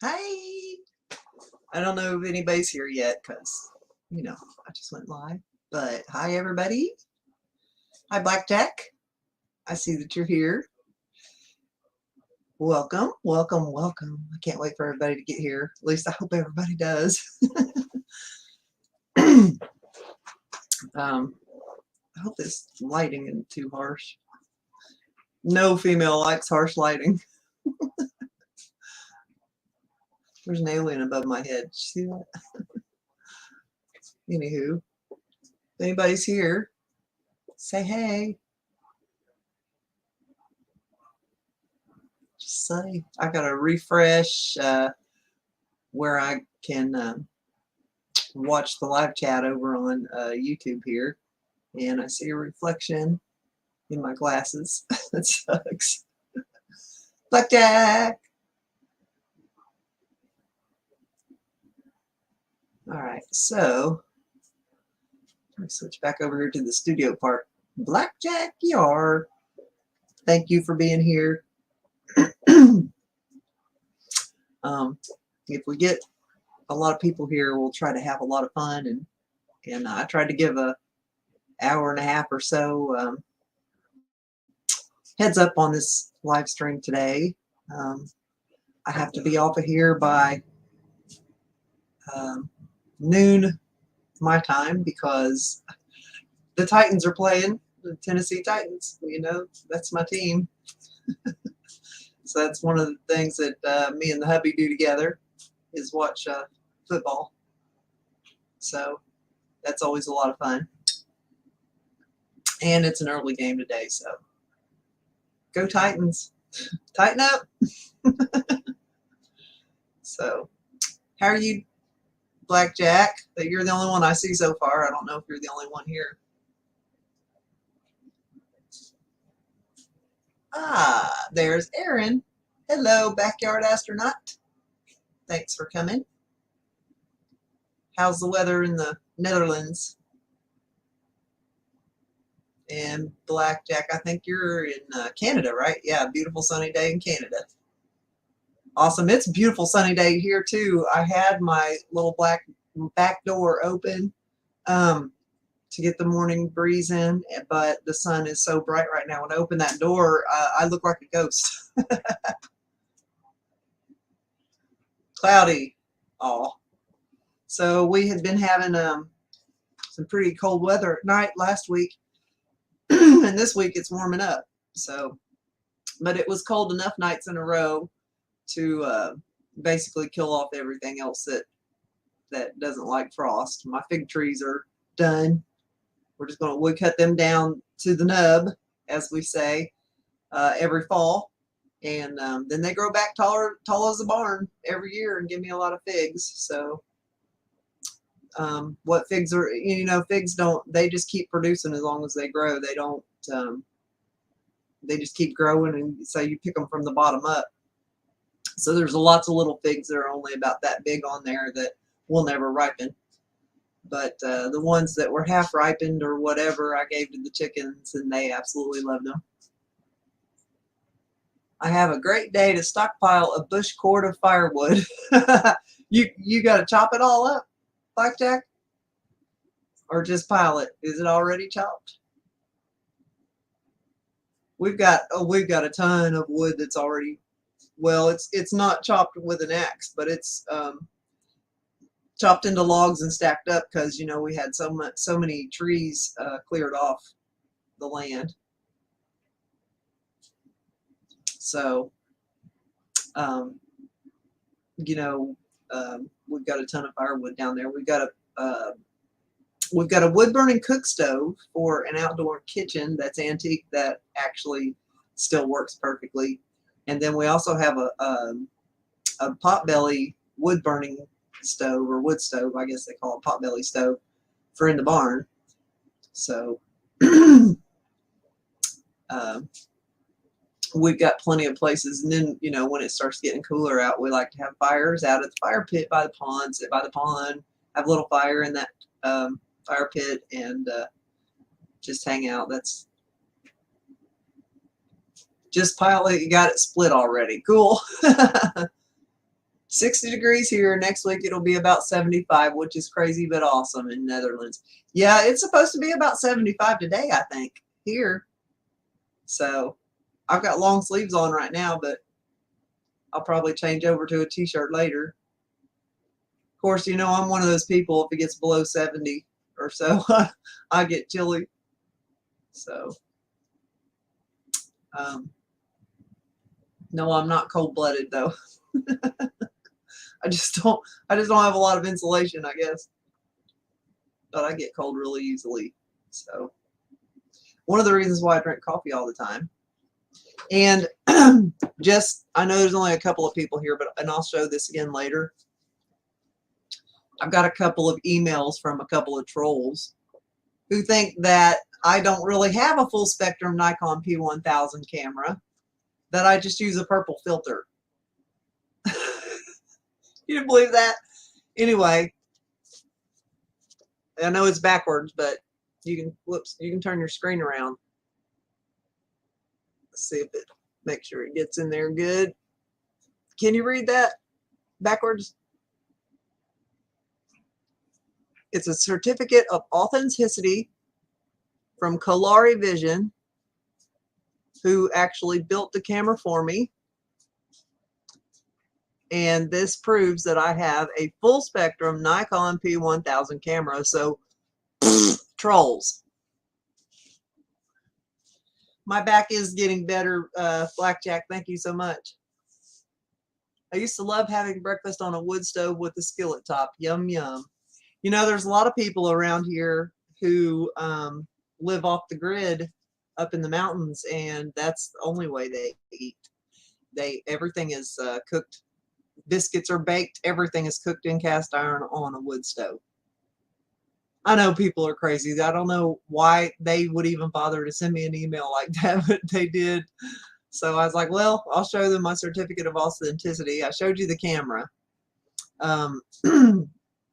Hey, I don't know if anybody's here yet because, I just went live. But hi, everybody. Hi, Blackjack. I see that you're here. Welcome, welcome, welcome. I can't wait for everybody to get here. At least I hope everybody does. I hope this lighting isn't too harsh. No female likes harsh lighting. There's an alien above my head. See that? Anywho, if anybody's here, say hey. Just say. I got to refresh where I can watch the live chat over on YouTube here. And I see a reflection in my glasses. That sucks. Blackjack! All right, so let me switch back over here to the studio part. Blackjack Yard. Thank you for being here. If we get a lot of people here, we'll try to have a lot of fun. And I tried to give a hour and a half or so heads up on this live stream today. I have to be off of here by noon my time because the Titans are playing, the Tennessee Titans. That's my team. So that's one of the things that me and the hubby do together is watch football. So that's always a lot of fun. And it's an early game today, so go Titans. Tighten up. So how are you, Blackjack? That you're the only one I see so far. I don't know if you're the only one here. Ah, there's Aaron. Hello, Backyard Astronaut. Thanks for coming. How's the weather in the Netherlands? And Blackjack, I think you're in Canada, right? Yeah, beautiful sunny day in Canada. Awesome. It's a beautiful sunny day here too. I had my little back door open to get the morning breeze in, but the sun is so bright right now. When I open that door, I look like a ghost. Cloudy. Oh. So we had been having some pretty cold weather at night last week, and this week it's warming up. So, but it was cold enough nights in a row to basically kill off everything else that doesn't like frost. My fig trees are done. We're just going to wood cut them down to the nub, as we say, every fall. And then they grow back tall as a barn every year and give me a lot of figs. So what figs are, figs they just keep producing as long as they grow. They don't, they just keep growing, and so you pick them from the bottom up. So there's lots of little figs that are only about that big on there that will never ripen. But the ones that were half ripened or whatever, I gave to the chickens, and they absolutely loved them. I have a great day to stockpile a bush cord of firewood. You got to chop it all up, Blackjack? Or just pile it? Is it already chopped? We've got a ton of wood that's already, well, it's not chopped with an axe, but it's chopped into logs and stacked up because we had so many trees cleared off the land. So we've got a ton of firewood down there. We've got a wood burning cook stove for an outdoor kitchen that's antique that actually still works perfectly. And then we also have a potbelly wood burning stove, or wood stove, I guess they call it potbelly stove, for in the barn. So we've got plenty of places. And then, when it starts getting cooler out, we like to have fires out at the fire pit by the pond, sit by the pond, have a little fire in that fire pit, and just hang out. That's just pile it. You got it split already. Cool. 60 degrees here. Next week it'll be about 75, which is crazy but awesome in Netherlands. Yeah, it's supposed to be about 75 today, I think, here. So I've got long sleeves on right now, but I'll probably change over to a t-shirt later. Of course, you know, I'm one of those people, if it gets below 70 or so, I get chilly. So, no, I'm not cold-blooded though. I just don't have a lot of insulation, I guess. But I get cold really easily. So, one of the reasons why I drink coffee all the time. And just, I know there's only a couple of people here, and I'll show this again later. I've got a couple of emails from a couple of trolls who think that I don't really have a full spectrum Nikon P1000 camera, that I just use a purple filter. You didn't believe that? Anyway, I know it's backwards, but you can, whoops, you can turn your screen around. Let's see if it, make sure it gets in there good. Can you read that backwards? It's a certificate of authenticity from Kolari Vision, who actually built the camera for me. And this proves that I have a full spectrum Nikon P1000 camera. So, trolls. My back is getting better, Blackjack. Thank you so much. I used to love having breakfast on a wood stove with a skillet top. Yum, yum. You know, there's a lot of people around here who live off the grid up in the mountains, and that's the only way they eat. Everything is cooked. Biscuits are baked. Everything is cooked in cast iron on a wood stove. I know people are crazy. I don't know why they would even bother to send me an email like that, but they did. So I was like, well, I'll show them my certificate of authenticity. I showed you the camera.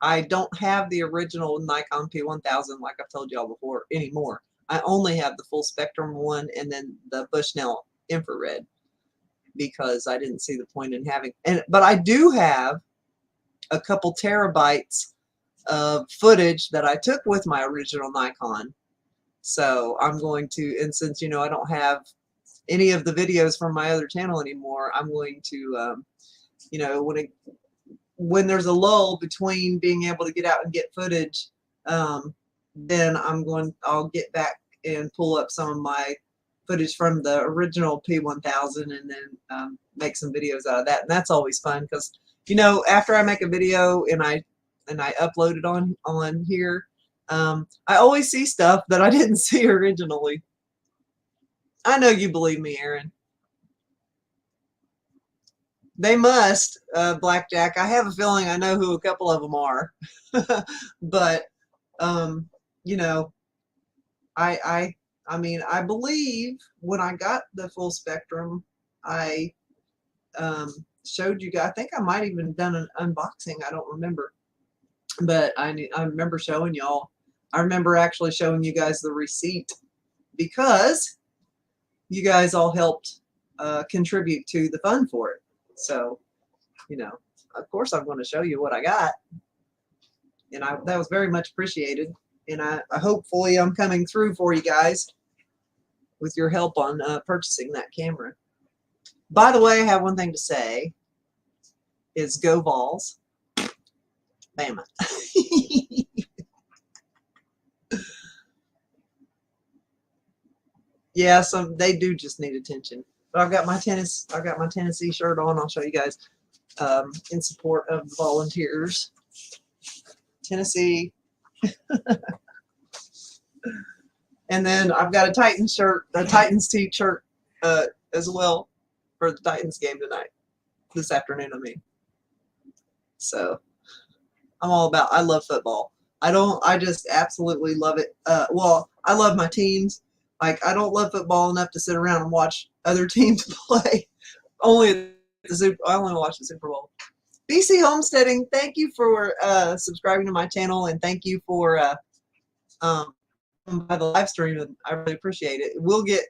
I don't have the original Nikon P1000 like I've told y'all before anymore. I only have the full spectrum one and then the Bushnell infrared, because I didn't see the point in having, but I do have a couple terabytes of footage that I took with my original Nikon. So I'm going to, and since, you know, I don't have any of the videos from my other channel anymore, I'm going to, you know, when there's a lull between being able to get out and get footage, then I'll get back and pull up some of my footage from the original P1000 and then make some videos out of that. And that's always fun, because, you know, after I make a video and I upload it on here, I always see stuff that I didn't see originally. I know you believe me, Aaron. They must, Blackjack. I have a feeling I know who a couple of them are. But, you know, I mean, I believe when I got the full spectrum, I showed you guys. I think I might even done an unboxing. I don't remember. But I remember showing y'all. I remember actually showing you guys the receipt, because you guys all helped contribute to the fund for it. So, you know, of course I'm going to show you what I got. And that was very much appreciated. And I hopefully I'm coming through for you guys with your help on purchasing that camera. By the way, I have one thing to say. Is go Vols. Bama. Yeah, they do just need attention. But I've got my Tennessee shirt on. I'll show you guys in support of the volunteers. Tennessee. And then I've got a Titans shirt, a Titans t-shirt as well for the Titans game tonight. This afternoon, I mean. So I'm all about, I love football. I just absolutely love it. Well, I love my teams. Like, I don't love football enough to sit around and watch other teams play. I only watch the Super Bowl. BC Homesteading, thank you for subscribing to my channel, and thank you for by the live stream. I really appreciate it. We'll get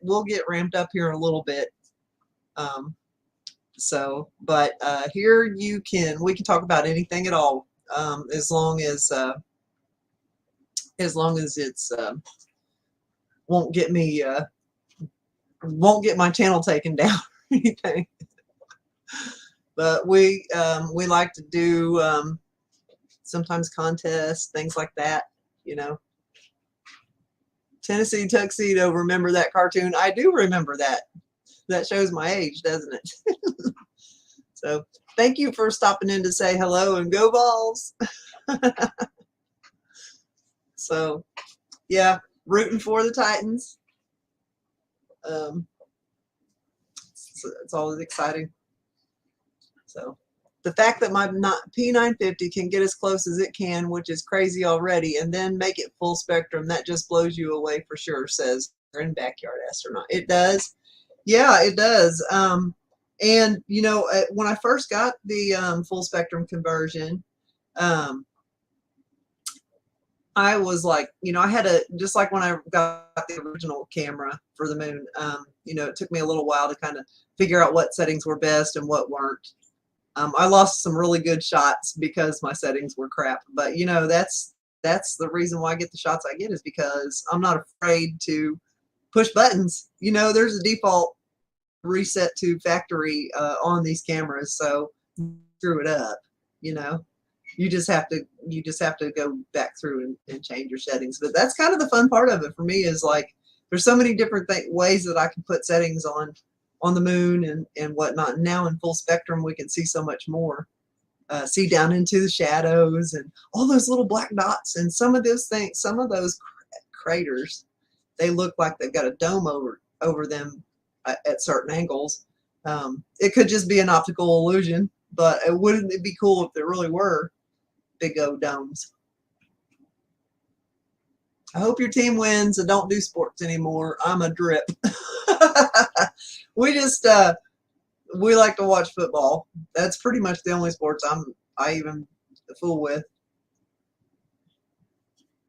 ramped up here in a little bit. So, but here we can talk about anything at all, as long as it's won't get me won't get my channel taken down or anything. But we like to do sometimes contests, things like that, you know. Tennessee Tuxedo, remember that cartoon? I do remember that. That shows my age, doesn't it? So thank you for stopping in to say hello and go Vols. So yeah, rooting for the Titans. It's always exciting. So the fact that my P950 can get as close as it can, which is crazy already, and then make it full spectrum, that just blows you away for sure, says in Backyard Astronaut. It does. Yeah, it does. And, you know, when I first got the full spectrum conversion, I was like, you know, I had just like when I got the original camera for the moon, you know, it took me a little while to kind of figure out what settings were best and what weren't. I lost some really good shots because my settings were crap, but you know, that's the reason why I get the shots I get, is because I'm not afraid to push buttons. You know, there's a default reset to factory on these cameras, so screw it up, you know. You just have to go back through and change your settings. But that's kind of the fun part of it for me, is like there's so many different ways that I can put settings on the moon and whatnot. And now in full spectrum we can see so much more, see down into the shadows and all those little black dots, and some of those craters, they look like they've got a dome over them at certain angles. It could just be an optical illusion, but wouldn't it be cool if there really were big old domes? I hope your team wins and don't do sports anymore. I'm a drip. We just we like to watch football. That's pretty much the only sports I even fool with.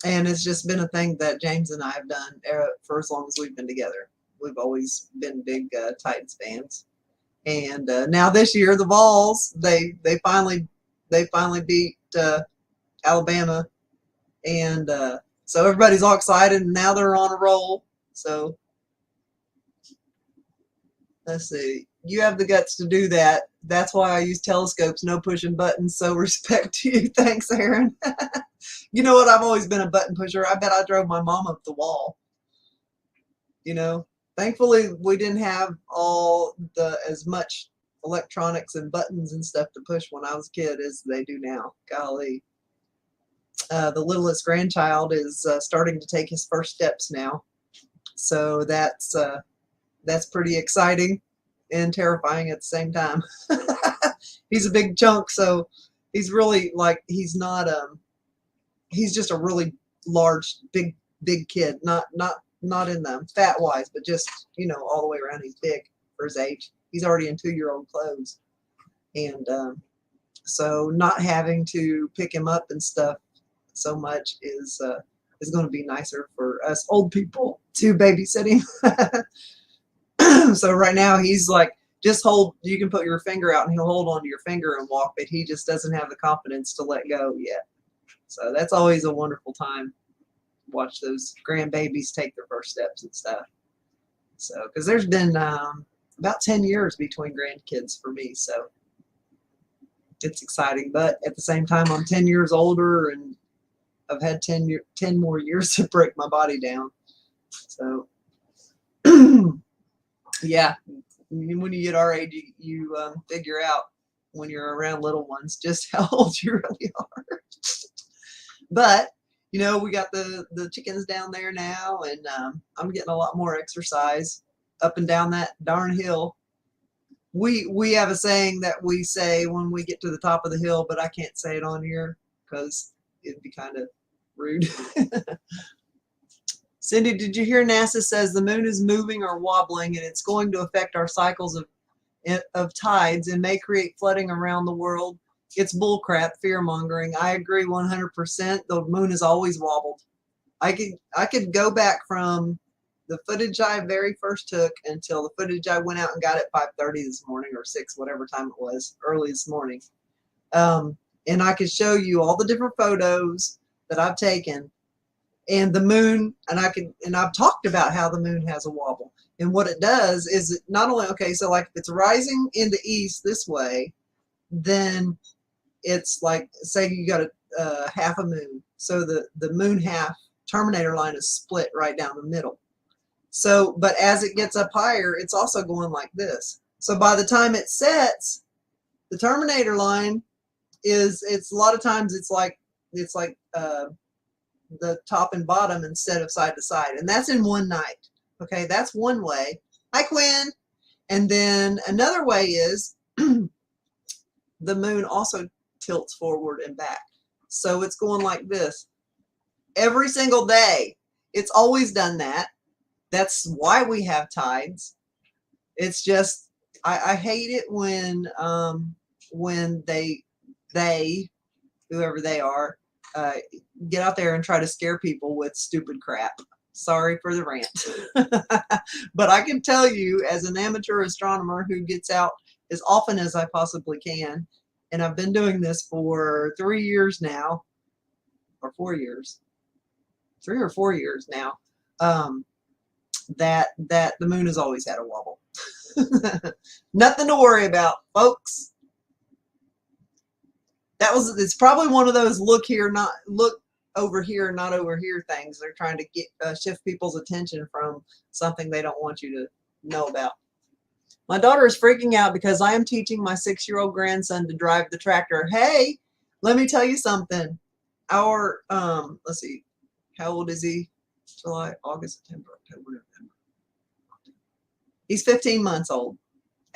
And it's just been a thing that James and I have done for as long as we've been together. We've always been big Titans fans. And now this year, the Vols, they finally beat Alabama, and so everybody's all excited, and now they're on a roll. So let's see. You have the guts to do that. That's why I use telescopes, no pushing buttons. So respect to you. Thanks, Aaron. You know what? I've always been a button pusher. I bet I drove my mom up the wall. You know, thankfully we didn't have as much electronics and buttons and stuff to push when I was a kid as they do now. Golly. The littlest grandchild is starting to take his first steps now. So that's pretty exciting and terrifying at the same time. He's a big chunk, so he's really like, he's not he's just a really large big kid, not in the fat wise, but just, you know, all the way around. He's big for his age. He's already in 2-year-old clothes, and so not having to pick him up and stuff so much is going to be nicer for us old people to babysit him. So right now he's like, just hold, you can put your finger out and he'll hold onto your finger and walk, but he just doesn't have the confidence to let go yet. So that's always a wonderful time. Watch those grandbabies take their first steps and stuff. So, because there's been about 10 years between grandkids for me, so it's exciting. But at the same time, I'm 10 years older, and I've had 10 more years to break my body down. So, yeah, when you get our age, you figure out when you're around little ones just how old you really are. But you know, we got the chickens down there now, and I'm getting a lot more exercise up and down that darn hill. We have a saying that we say when we get to the top of the hill, but I can't say it on here because it'd be kind of rude. Cindy, did you hear NASA says the moon is moving or wobbling, and it's going to affect our cycles of tides and may create flooding around the world? It's bullcrap, fear-mongering. I agree 100%. The moon has always wobbled. I could go back from the footage I very first took until the footage I went out and got at 5:30 this morning, or 6, whatever time it was, early this morning. And I could show you all the different photos that I've taken, and the moon, and I've talked about how the moon has a wobble. And what it does is it not only, okay, so like if it's rising in the east this way, then it's like, say you got a half a moon. So the moon half terminator line is split right down the middle. So, but as it gets up higher, it's also going like this. So by the time it sets, the terminator line it's a lot of times it's like the top and bottom instead of side to side. And that's in one night. Okay, that's one way. Hi, Quinn. And then another way is the moon also tilts forward and back. So it's going like this every single day. It's always done that. That's why we have tides. It's just, I hate it when they, whoever they are, get out there and try to scare people with stupid crap. Sorry for the rant. But I can tell you, as an amateur astronomer who gets out as often as I possibly can, and I've been doing this for 3 years now, or 4 years, 3 or 4 years now, that the moon has always had a wobble. Nothing to worry about, folks. It's probably one of those look over here, not over here things. They're trying to get shift people's attention from something they don't want you to know about. My daughter is freaking out because I am teaching my 6-year-old grandson to drive the tractor. Hey, let me tell you something. Our let's see, how old is he? July, August, September, October, November. He's 15 months old.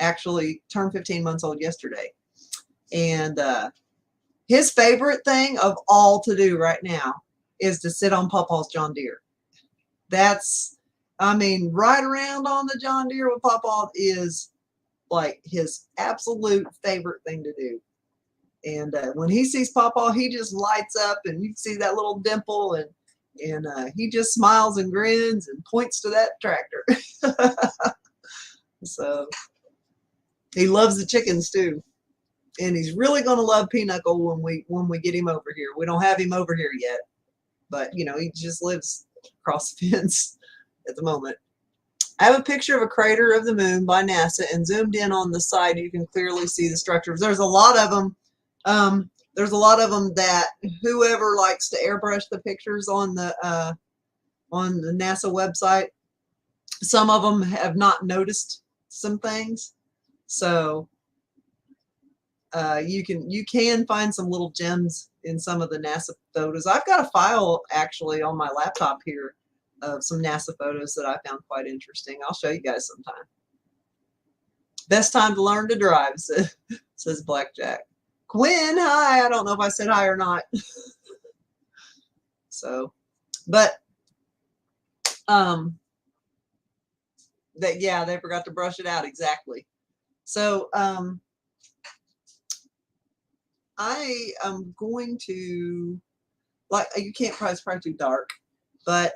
Actually turned 15 months old yesterday. And his favorite thing of all to do right now is to sit on Pawpaw's John Deere. That's, I mean, ride around on the John Deere with Pawpaw is like his absolute favorite thing to do. And when he sees Pawpaw, he just lights up, and you see that little dimple, and he just smiles and grins and points to that tractor. So he loves the chickens too. And he's really going to love Pinochle when we get him over here. We don't have him over here yet, but you know, he just lives across the fence at the moment. I have a picture of a crater of the moon by NASA, and zoomed in on the side, you can clearly see the structures. There's a lot of them. There's a lot of them that whoever likes to airbrush the pictures on the NASA website, some of them have not noticed some things. So you can find some little gems in some of the NASA photos. I've got a file actually on my laptop here of some NASA photos that I found quite interesting. I'll show you guys sometime. Best time to learn to drive, says Blackjack. Quinn, hi. I don't know if I said hi or not. So, but yeah, they forgot to brush it out, exactly. So I am going to, like, you can't probably, it's probably too dark, but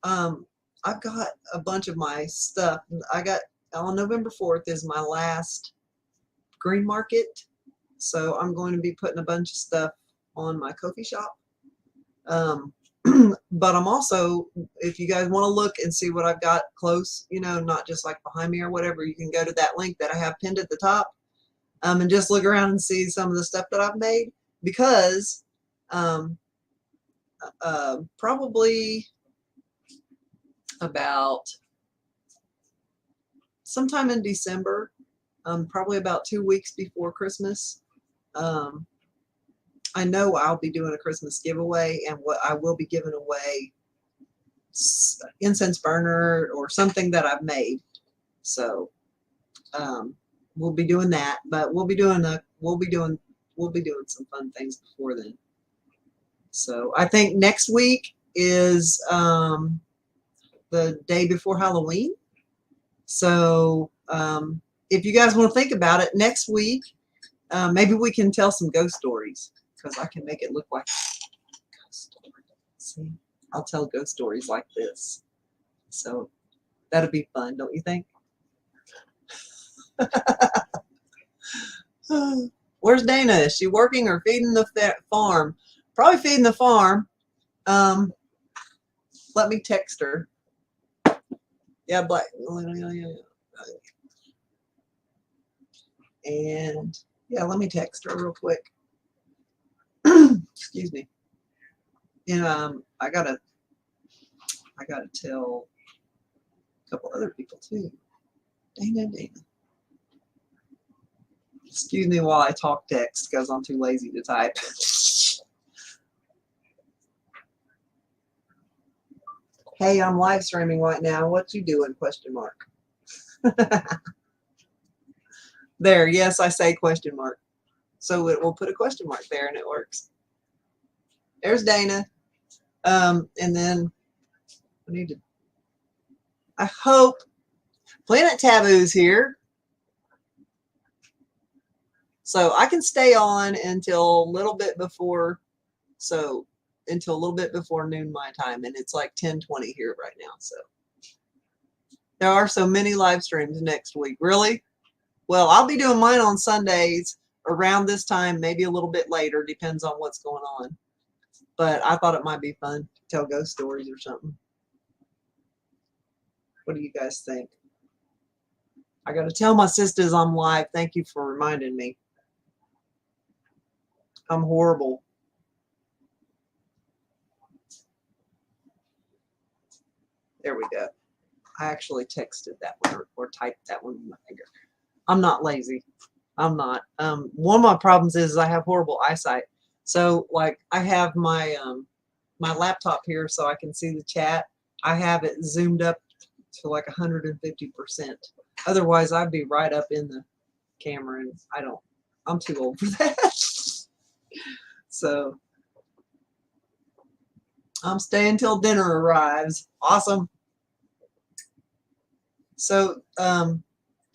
I've got a bunch of my stuff. I got, on November 4th is my last green market, so I'm going to be putting a bunch of stuff on my Ko-fi shop. But I'm also, if you guys want to look and see what I've got close, you know, not just like behind me or whatever, you can go to that link that I have pinned at the top, and just look around and see some of the stuff that I've made, because probably about sometime in December, probably about 2 weeks before Christmas, I know I'll be doing a Christmas giveaway, and what I will be giving away incense burner or something that I've made. So we'll be doing that, but we'll be doing some fun things before then. So I think next week is the day before Halloween. So if you guys want to think about it, next week maybe we can tell some ghost stories, because I can make it look like a ghost story. See, I'll tell ghost stories like this. So that'll be fun, don't you think? Where's Dana? Is she working or feeding the farm? Probably feeding the farm. Let me text her. Yeah, Black. And yeah, let me text her real quick. Excuse me. And I gotta tell a couple other people too. Dana. Excuse me while I talk text because I'm too lazy to type. Hey, I'm live streaming right now. What you doing? Question mark. There, yes, I say question mark. So it will put a question mark there and it works. There's Dana. And then I hope Planet Taboo's here. So I can stay on until a little bit before noon my time, and it's like 10:20 here right now. So there are so many live streams next week. Really? Well, I'll be doing mine on Sundays around this time, maybe a little bit later, depends on what's going on. But I thought it might be fun to tell ghost stories or something. What do you guys think? I got to tell my sisters I'm live. Thank you for reminding me. I'm horrible. There we go. I actually texted that one or typed that one with my finger. I'm not lazy. I'm not. One of my problems is I have horrible eyesight. So like I have my my laptop here so I can see the chat. I have it zoomed up to like 150%. Otherwise I'd be right up in the camera, and I'm too old for that. So I'm staying till dinner arrives. Awesome. So,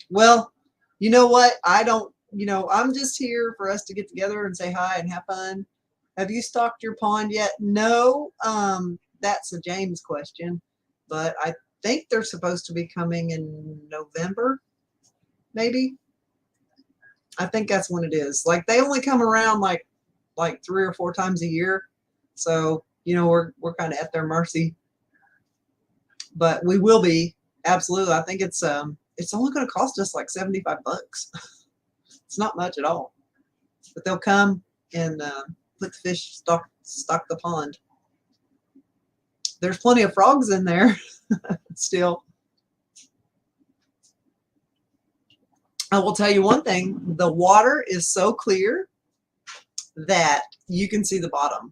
well, you know what? I'm just here for us to get together and say hi and have fun. Have you stocked your pond yet? No. That's a James question, but I think they're supposed to be coming in November, maybe. I think that's when it is. Like they only come around like 3 or 4 times a year. So, we're kind of at their mercy. But we will be, absolutely. I think it's only going to cost us like $75. It's not much at all. But they'll come and put the fish, stock the pond. There's plenty of frogs in there still. I will tell you one thing. The water is so clear that you can see the bottom.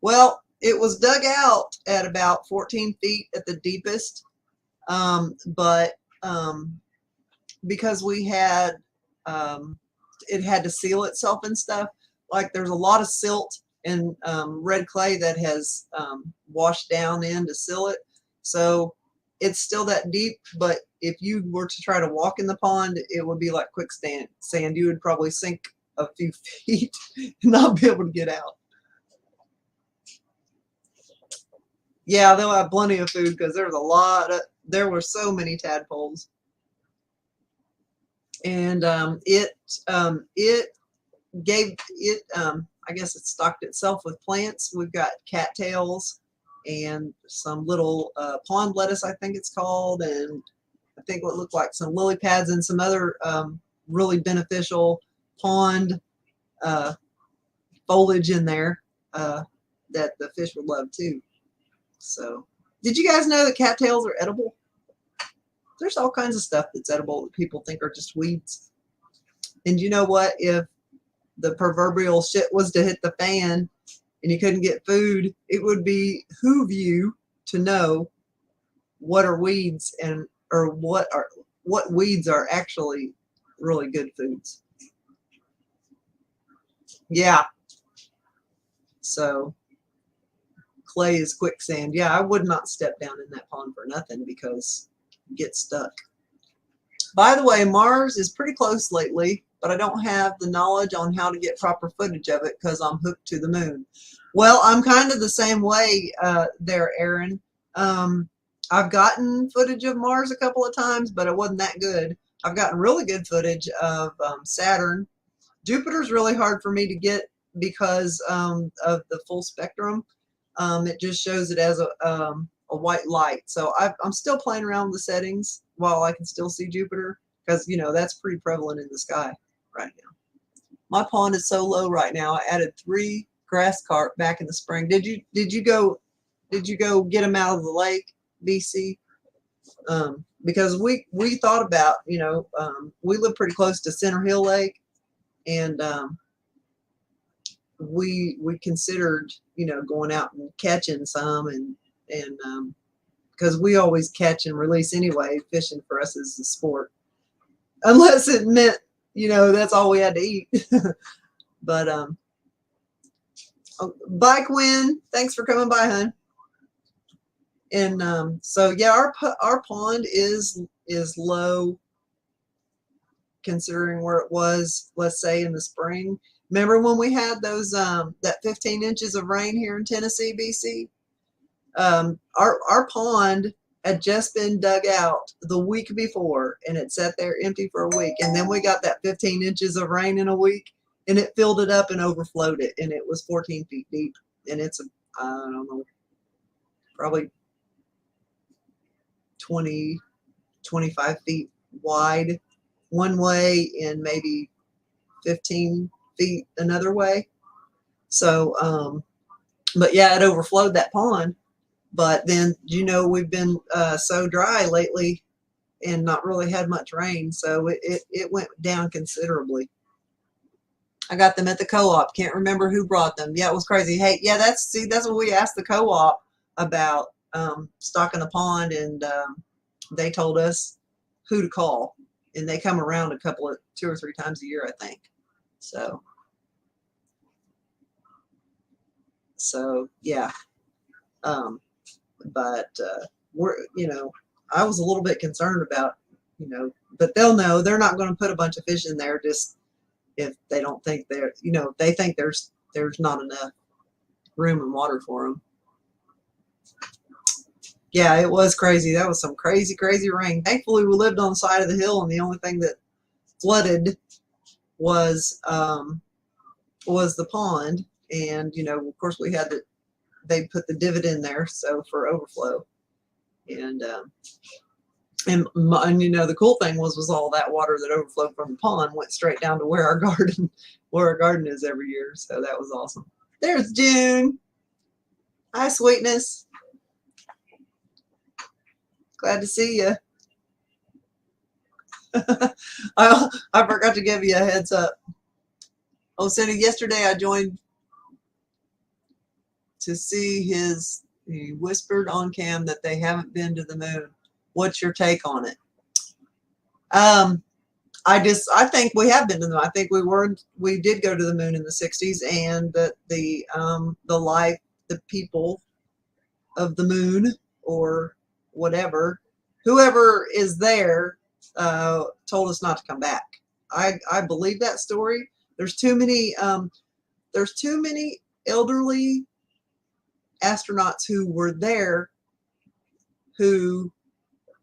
Well, it was dug out at about 14 feet at the deepest, but because we had, it had to seal itself and stuff, like there's a lot of silt and red clay that has washed down in to seal it. So it's still that deep, but if you were to try to walk in the pond, it would be like quicksand. You would probably sink a few feet and not be able to get out. Yeah, they'll have plenty of food because there were so many tadpoles. And I guess it stocked itself with plants. We've got cattails and some little pond lettuce, I think it's called, and I think what looked like some lily pads and some other really beneficial pond foliage in there that the fish would love too. So, did you guys know that cattails are edible? There's all kinds of stuff that's edible that people think are just weeds. And you know what? If the proverbial shit was to hit the fan and you couldn't get food, it would behoove you to know what are weeds or what weeds are actually really good foods. Yeah. So clay is quicksand. Yeah, I would not step down in that pond for nothing because you get stuck. By the way, Mars is pretty close lately, but I don't have the knowledge on how to get proper footage of it because I'm hooked to the moon. Well, I'm kind of the same way there, Aaron. I've gotten footage of Mars a couple of times, but it wasn't that good. I've gotten really good footage of Saturn. Jupiter's really hard for me to get because of the full spectrum. It just shows it as a white light. So I'm still playing around with the settings while I can still see Jupiter, because that's pretty prevalent in the sky right now. My pond is so low right now. I added 3 grass carp back in the spring. Did you go get them out of the lake, BC? Because we thought about, we live pretty close to Center Hill Lake, and we considered, going out and catching some, and because we always catch and release anyway. Fishing for us is a sport, unless it meant, that's all we had to eat. But bye, Quinn. Thanks for coming by, hon. And so yeah, our pond is low considering where it was, let's say, in the spring. Remember when we had those that 15 inches of rain here in Tennessee, BC? Our pond had just been dug out the week before, and it sat there empty for a week. And then we got that 15 inches of rain in a week, and it filled it up and overflowed it, and it was 14 feet deep. And it's, I don't know, probably 20, 25 feet wide one way and maybe 15 feet another way. So, but yeah, it overflowed that pond. But then, we've been so dry lately and not really had much rain, so it went down considerably. I got them at the co-op. Can't remember who brought them. Yeah, it was crazy. Hey, yeah, that's what we asked the co-op about, stocking the pond, and they told us who to call, and they come around 2 or 3 times a year, I think. So yeah. But I was a little bit concerned about, but they'll know. They're not going to put a bunch of fish in there just if they don't think they think there's not enough room and water for them. Yeah, it was crazy. That was some crazy, crazy rain. Thankfully, we lived on the side of the hill, and the only thing that flooded was the pond. And, of course, they put the divot in there, so for overflow. And the cool thing was all that water that overflowed from the pond went straight down to where our garden is every year. So that was awesome. There's June. Hi, sweetness. Glad to see you. I forgot to give you a heads up. Oh, Cindi, yesterday I joined to see he whispered on cam that they haven't been to the moon. What's your take on it? I think we have been to the moon. I think we did go to the moon in the 60s, and that the people of the moon, or whatever, whoever is there, told us not to come back. I believe that story. There's too many elderly astronauts who were there,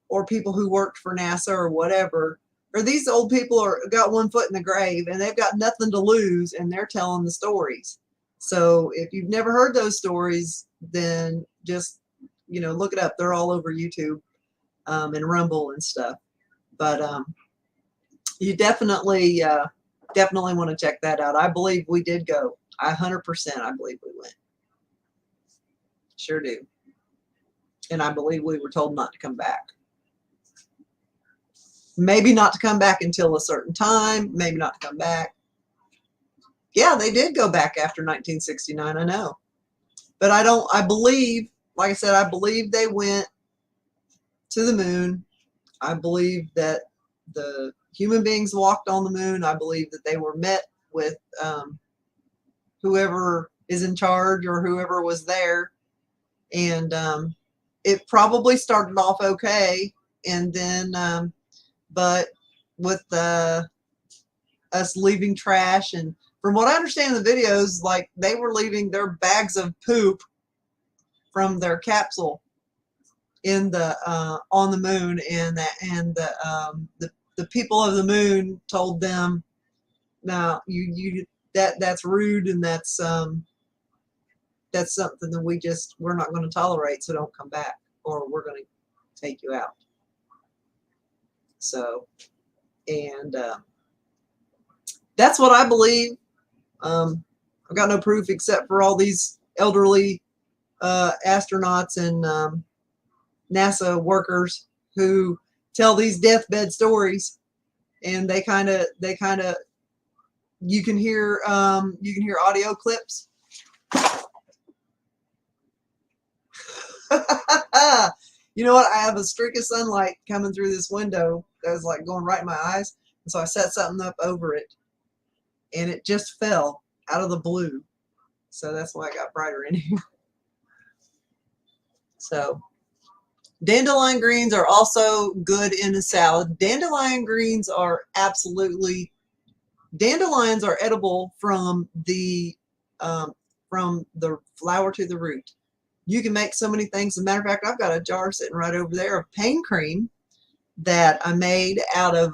or people who worked for NASA or whatever, or these old people got one foot in the grave and they've got nothing to lose, and they're telling the stories. So if you've never heard those stories, then just look it up. They're all over YouTube and Rumble and stuff. But you definitely want to check that out. I believe we did go. 100%. I believe we went. Sure do. And I believe we were told not to come back. Maybe not to come back until a certain time. Maybe not to come back. Yeah, they did go back after 1969. I know. But I believe, like I said, I believe they went to the moon. I believe that the human beings walked on the moon. I believe that they were met with whoever is in charge or whoever was there. And it probably started off okay, and then but with us leaving trash, and from what I understand in the videos, like they were leaving their bags of poop from their capsule in the on the moon, and the people of the moon told them, now that's rude, and that's something that we're not going to tolerate, so don't come back, or we're going to take you out. So, and that's what I believe. I've got no proof except for all these elderly astronauts and NASA workers who tell these deathbed stories, and they kind of you can hear audio clips. You know what? I have a streak of sunlight coming through this window that was like going right in my eyes, and so I set something up over it, and it just fell out of the blue. So that's why I got brighter in here. So dandelion greens are also good in a salad. Dandelion greens are absolutely, dandelions are edible from the flower to the root. You can make so many things. As a matter of fact, I've got a jar sitting right over there of pain cream that I made out of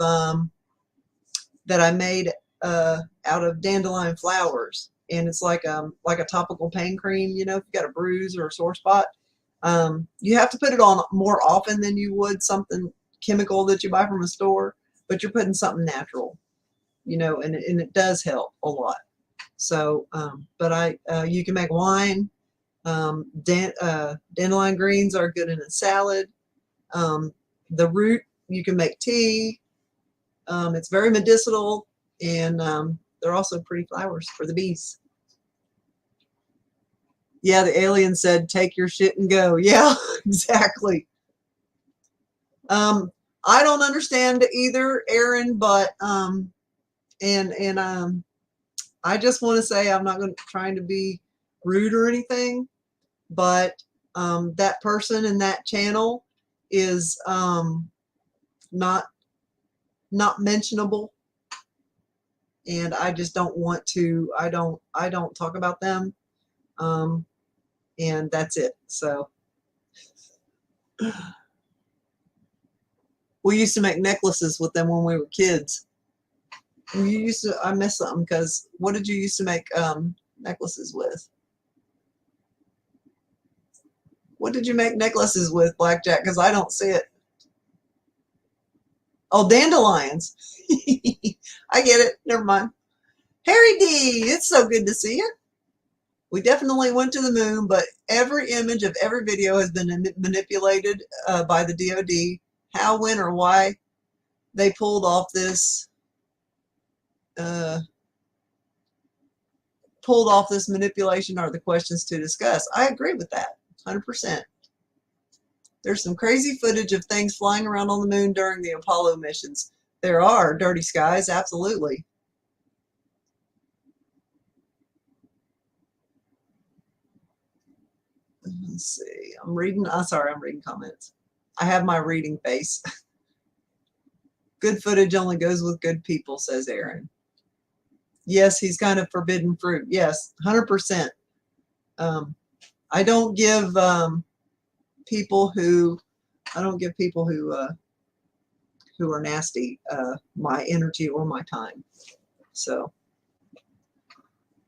dandelion flowers, and it's like a topical pain cream. You know, if you got a bruise or a sore spot, you have to put it on more often than you would something chemical that you buy from a store, but you're putting something natural, you know, and it does help a lot. So, but you can make wine. Dandelion greens are good in a salad. The root, you can make tea. It's very medicinal, and they're also pretty flowers for the bees. Yeah, the alien said, take your shit and go. Yeah, exactly. I don't understand either, Aaron, but I just want to say, I'm not trying to be rude or anything, but that person in that channel is not mentionable, and I just don't want to. I don't talk about them, and that's it. So we used to make necklaces with them when we were kids. I missed something, because what did you used to make necklaces with? What did you make necklaces with, Blackjack? Because I don't see it. Oh, dandelions. I get it. Never mind. Harry D, it's so good to see you. We definitely went to the moon, but every image of every video has been manipulated by the DoD. How, when, or why they pulled off this manipulation are the questions to discuss. I agree with that, 100%. There's some crazy footage of things flying around on the moon during the Apollo missions. There are dirty skies, absolutely. Let's see. I'm reading comments. I have my reading face. Good footage only goes with good people, says Aaron. Yes, he's kind of forbidden fruit. Yes, 100%. I don't give people who are nasty my energy or my time. So,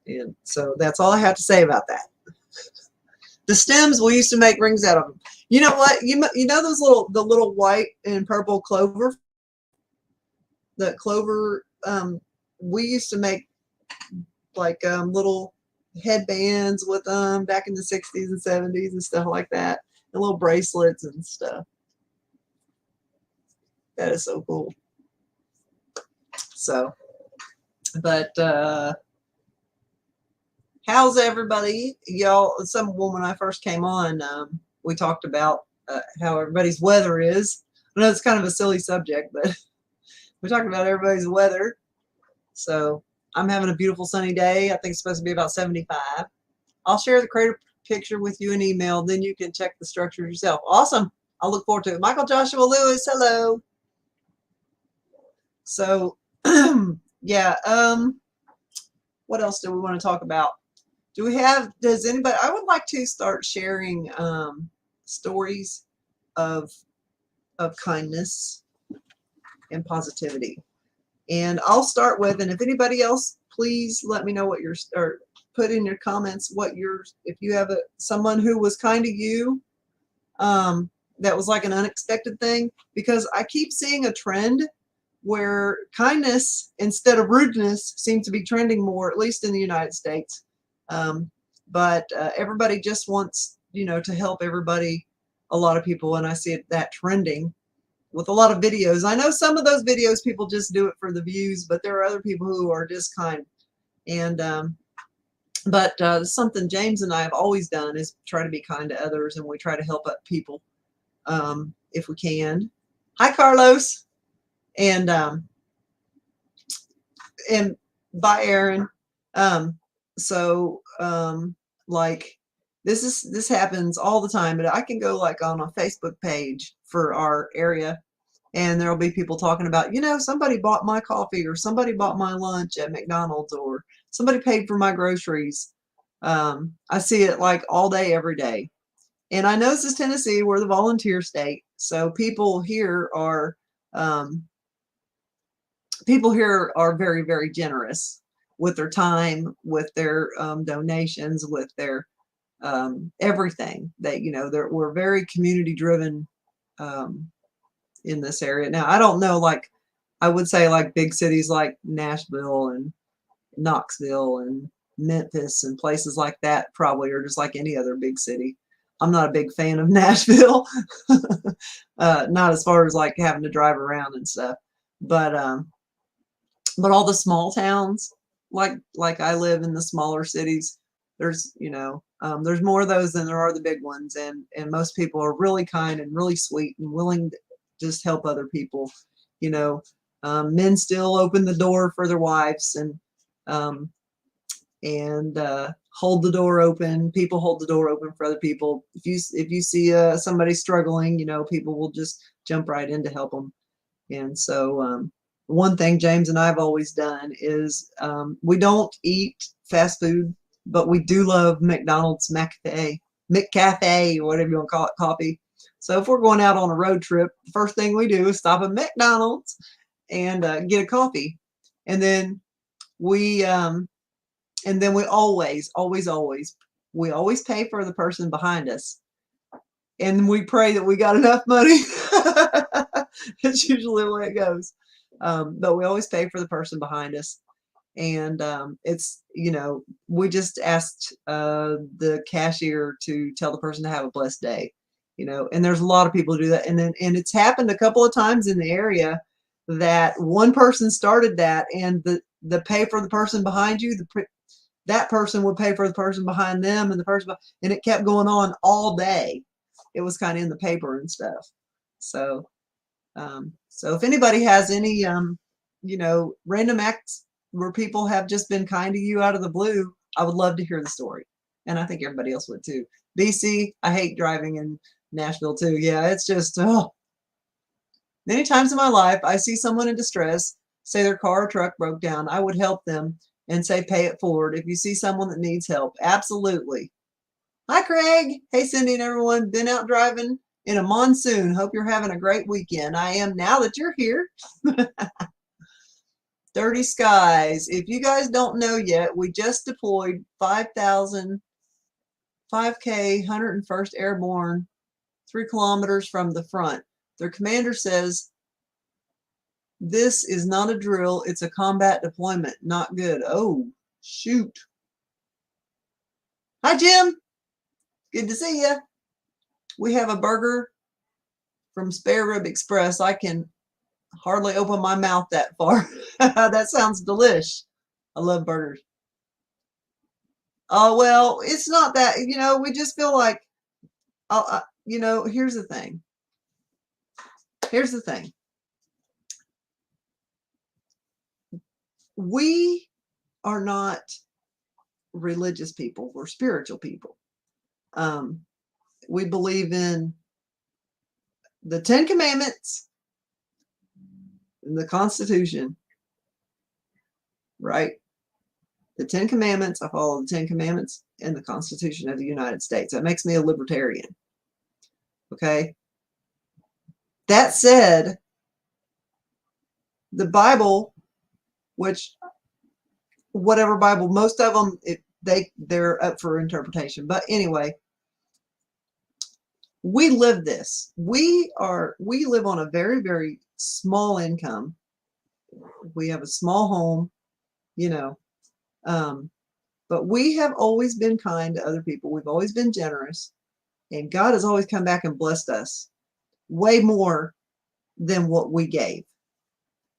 and so that's all I have to say about that. The stems, we used to make rings out of them. You know what? You know those the little white and purple clover. The clover. We used to make like little headbands with them back in the 60s and 70s and stuff like that, and little bracelets and stuff. That is so cool. So, but how's everybody? Y'all, when I first came on, we talked about how everybody's weather is. I know it's kind of a silly subject, but we talked about everybody's weather. So I'm having a beautiful sunny day. I think it's supposed to be about 75. I'll share the crater picture with you in email. Then you can check the structure yourself. Awesome. I'll look forward to it. Michael Joshua Lewis, hello. So, yeah. What else do we want to talk about? Does anybody, I would like to start sharing stories of kindness and positivity. And I'll start with, and if anybody else, please let me know what you're, or put in your comments what you're, if you have someone who was kind to you, that was like an unexpected thing, because I keep seeing a trend where kindness instead of rudeness seems to be trending more, at least in the United States. But everybody just wants, to help everybody, a lot of people, and I see that trending with a lot of videos. I know some of those videos people just do it for the views, but there are other people who are just kind. And but something James and I have always done is try to be kind to others, and we try to help up people if we can. Hi, Carlos, and bye, Aaron. So like this happens all the time, but I can go like on a Facebook page for our area, and there'll be people talking about, somebody bought my coffee, or somebody bought my lunch at McDonald's, or somebody paid for my groceries. I see it like all day, every day. And I know this is Tennessee, we're the volunteer state. So people here are very, very generous with their time, with their donations, with their everything. We're very community driven in this area. Now, I don't know, like I would say like big cities like Nashville and Knoxville and Memphis and places like that probably are just like any other big city. I'm not a big fan of Nashville, not as far as like having to drive around and stuff, but all the small towns, like I live in the smaller cities, there's there's more of those than there are the big ones, and most people are really kind and really sweet and willing to just help other people. Men still open the door for their wives, and hold the door open. People hold the door open for other people. If you see somebody struggling, people will just jump right in to help them. And so one thing James and I have always done is we don't eat fast food, but we do love McDonald's McCafe, or whatever you want to call it, coffee. So if we're going out on a road trip, the first thing we do is stop at McDonald's and get a coffee. And then we always pay for the person behind us. And we pray that we got enough money. It's usually the way it goes. But we always pay for the person behind us. And it's, we just asked the cashier to tell the person to have a blessed day, and there's a lot of people who do that. And it's happened a couple of times in the area that one person started that, and the pay for the person behind you, that person would pay for the person behind them, and and it kept going on all day. It was kind of in the paper and stuff. So if anybody has any random acts where people have just been kind to you out of the blue, I would love to hear the story. And I think everybody else would too. BC, I hate driving in Nashville too. Yeah, it's just, many times in my life, I see someone in distress, say their car or truck broke down. I would help them and say, pay it forward. If you see someone that needs help, absolutely. Hi, Craig. Hey, Cindy and everyone. Been out driving in a monsoon. Hope you're having a great weekend. I am now that you're here. Dirty skies. If you guys don't know yet, we just deployed 5,000, 5K, 101st Airborne, 3 kilometers from the front. Their commander says, this is not a drill. It's a combat deployment. Not good. Oh, shoot. Hi, Jim. Good to see you. We have a burger from Spare Rib Express. I can hardly open my mouth that far. That sounds delish. I love burgers. Oh, well, it's not that, we just feel like, here's the thing. Here's the thing. We are not religious people. We're spiritual people. We believe in the 10 Commandments and the Constitution, right? The 10 Commandments, I follow the 10 Commandments and the Constitution of the United States. That makes me a libertarian. Okay? That said, the Bible, which whatever Bible, most of them, they're up for interpretation. But anyway, we live this. We live on a very, very small income. We have a small home, you know. But we have always been kind to other people. We've always been generous. And God has always come back and blessed us way more than what we gave.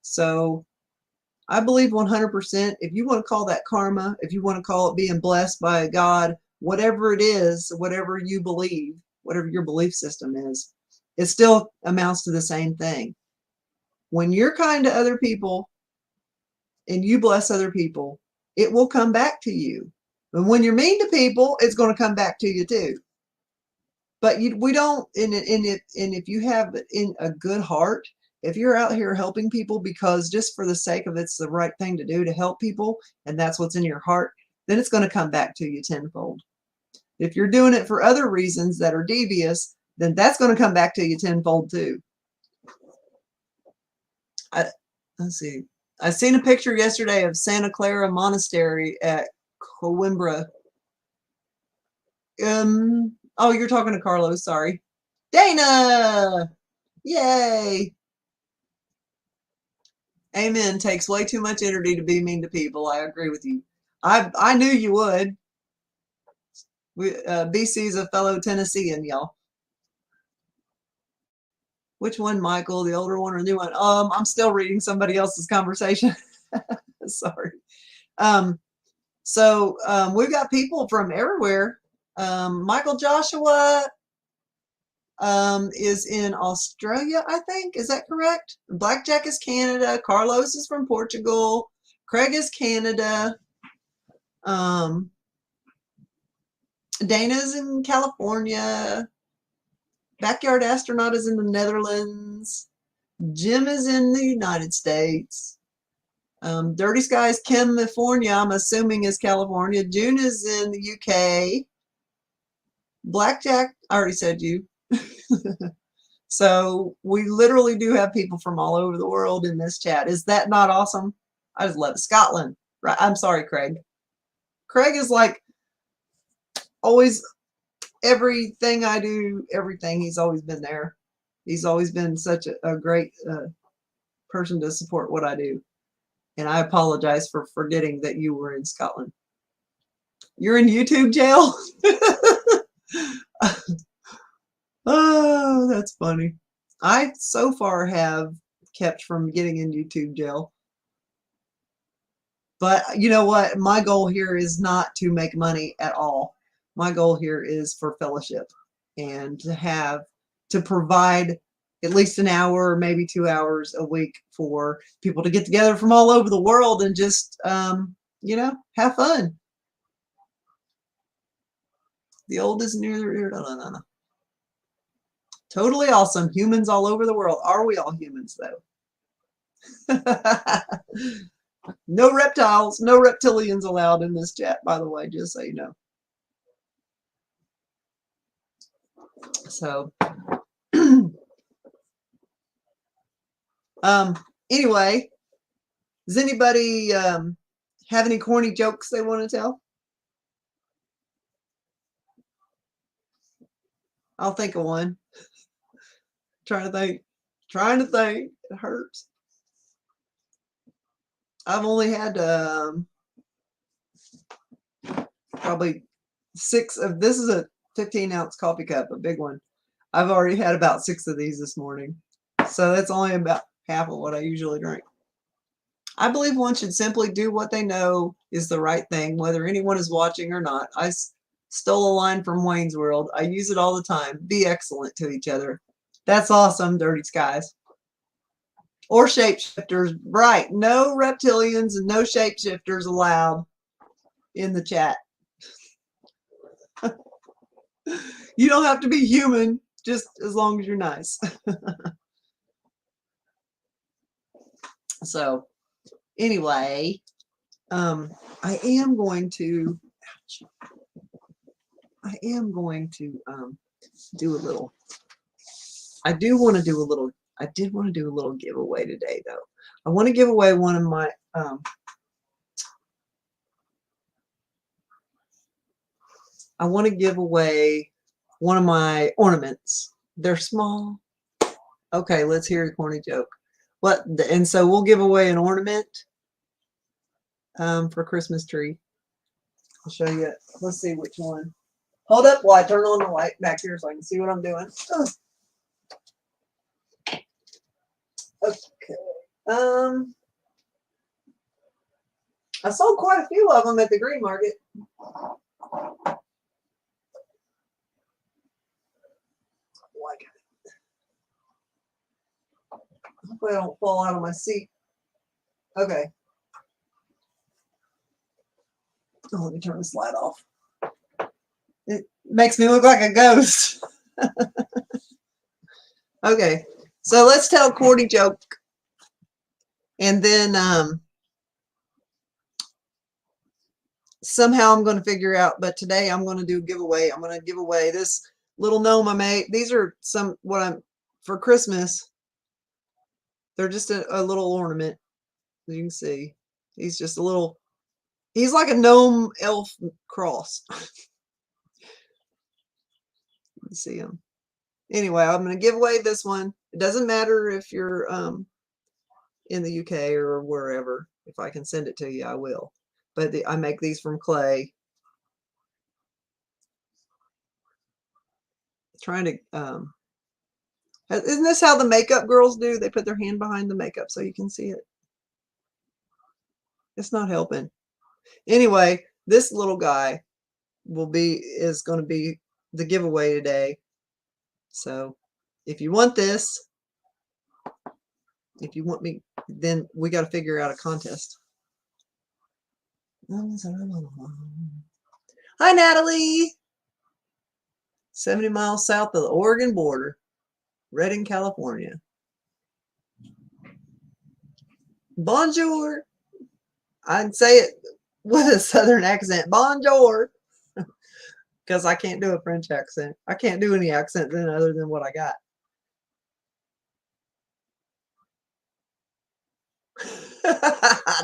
So I believe 100%, if you want to call that karma, if you want to call it being blessed by God, whatever it is, whatever you believe, whatever your belief system is, it still amounts to the same thing. When you're kind to other people and you bless other people, it will come back to you. And when you're mean to people, it's going to come back to you too. But we don't, and if you have in a good heart, if you're out here helping people because just for the sake of it's the right thing to do to help people, and that's what's in your heart, then it's going to come back to you tenfold. If you're doing it for other reasons that are devious, then that's going to come back to you tenfold too. Let's see. I seen a picture yesterday of Santa Clara Monastery at Coimbra. Oh, you're talking to Carlos, sorry. Dana! Yay! Amen. Takes way too much energy to be mean to people. I agree with you. I knew you would. BC's a fellow Tennessean, y'all. Which one, Michael? The older one or the new one? I'm still reading somebody else's conversation. Sorry. We've got people from everywhere. Michael Joshua is in Australia, I think. Is that correct? Blackjack is Canada. Carlos is from Portugal. Craig is Canada. Dana's in California. Backyard Astronaut is in the Netherlands. Jim is in the United States. Dirty Skies California, I'm assuming is California. June is in the UK. Blackjack, I already said you. So we literally do have people from all over the world in this chat. Is that not awesome? I just love it. Scotland. Right. I'm sorry, Craig. Craig is like always everything I do, everything. He's always been there. He's always been such a great person to support what I do. And I apologize for forgetting that you were in Scotland. You're in YouTube jail? Oh, that's funny. I so far have kept from getting in YouTube jail. But you know what? My goal here is not to make money at all. My goal here is for fellowship and to provide at least an hour or maybe 2 hours a week for people to get together from all over the world and just, have fun. The old is near. No. Totally awesome. Humans all over the world. Are we all humans, though? No reptiles, no reptilians allowed in this chat, by the way, just so you know. So, anyway, does anybody have any corny jokes they want to tell? I'll think of one. Trying to think. It hurts. I've only had probably 6 of this is a 15-ounce coffee cup, a big one. I've already had about 6 of these this morning. So that's only about half of what I usually drink. I believe one should simply do what they know is the right thing, whether anyone is watching or not. I stole a line from Wayne's World. I use it all the time. Be excellent to each other. That's awesome, Dirty Skies. Or shapeshifters. Right. No reptilians and no shapeshifters allowed in the chat. You don't have to be human, just as long as you're nice. So, anyway, I am going to do a little I do want to do a little, I did want to do a little giveaway today though. I want to give away one of my, I want to give away one of my ornaments. They're small. Okay, let's hear a corny joke. What? And so we'll give away an ornament for Christmas tree. I'll show you. Let's see which one. Hold up while I turn on the light back here so I can see what I'm doing. Okay. I sold quite a few of them at the green market. Hopefully I don't fall out of my seat. Okay. Oh, let me turn this light off. It makes me look like a ghost. Okay, so let's tell a corny joke. And then somehow I'm going to figure out, but today I'm going to do a giveaway. I'm going to give away this little gnome I made. These are for Christmas. They're just a little ornament. As you can see, he's just a little, he's like a gnome elf cross. You see him. Anyway, I'm going to give away this one. It doesn't matter if you're in the UK or wherever. If I can send it to you, I will. But I make these from clay. Trying to, isn't this how the makeup girls do? They put their hand behind the makeup so you can see it. It's not helping. Anyway, this little guy is going to be the giveaway today. So if you want this, if you want me, then we got to figure out a contest. Hi, Natalie. 70 miles south of the Oregon border, Redding, California. Bonjour. I'd say it with a southern accent. Bonjour. Because I can't do a French accent. I can't do any accent other than what I got.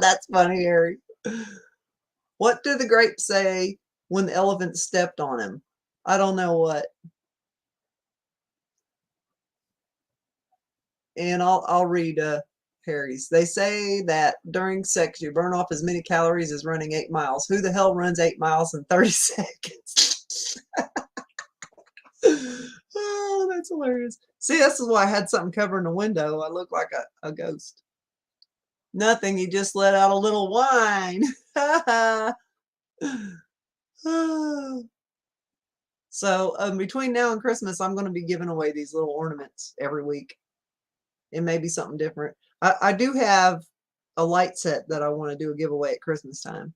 That's funny, Harry. What did the grape say when the elephant stepped on him? I don't know what. And I'll read Harry's. They say that during sex you burn off as many calories as running 8 miles. Who the hell runs 8 miles in 30 seconds? Oh, that's hilarious. See, this is why I had something covering the window. I look like a ghost. Nothing. He just let out a little whine. So between now and Christmas, I'm going to be giving away these little ornaments every week. It may be something different. I do have a light set that I want to do a giveaway at Christmas time.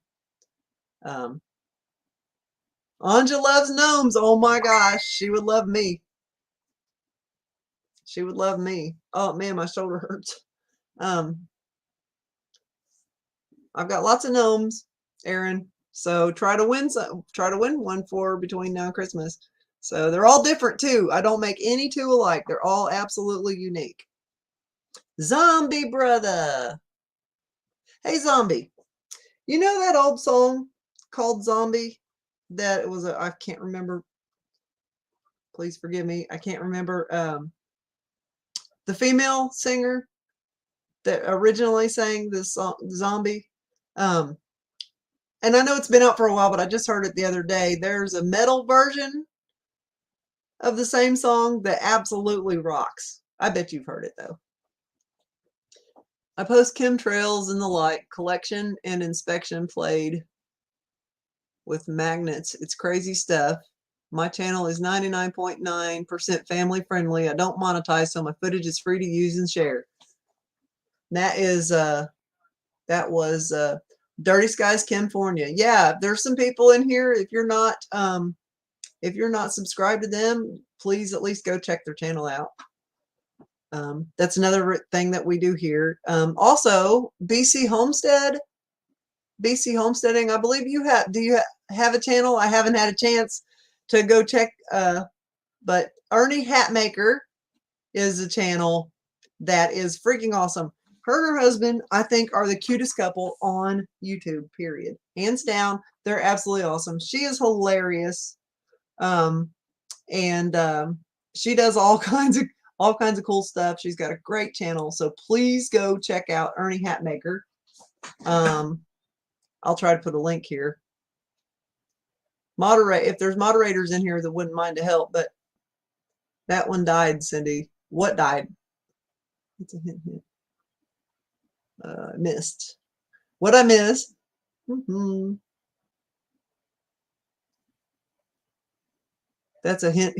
Anja loves gnomes. Oh my gosh, she would love me. She would love me. Oh man, my shoulder hurts. I've got lots of gnomes, Aaron. So try to win one for between now and Christmas. So they're all different too. I don't make any two alike. They're all absolutely unique. Zombie brother. Hey Zombie. You know that old song called Zombie? That it was I can't remember. Please forgive me. I can't remember the female singer that originally sang this song, Zombie. And I know it's been out for a while, but I just heard it the other day. There's a metal version of the same song that absolutely rocks. I bet you've heard it though. I post chemtrails and the like, collection and inspection played with magnets. It's crazy stuff. My channel is 99.9% family friendly. I don't monetize, so my footage is free to use and share. That was Dirty Skies, California. Yeah, there's some people in here. If you're not subscribed to them, please at least go check their channel out. That's another thing that we do here. Also, BC Homesteading. I believe you have. Do you have a channel? I haven't had a chance to go check. But Ernie Hatmaker is a channel that is freaking awesome. Her and her husband, I think, are the cutest couple on YouTube, period. Hands down, they're absolutely awesome. She is hilarious. And she does all kinds of cool stuff. She's got a great channel. So please go check out Ernie Hatmaker. I'll try to put a link here. Moderate if there's moderators in here that wouldn't mind to help, but that one died, Cindy. What died? It's a hint. Missed. What I missed? That's a hint.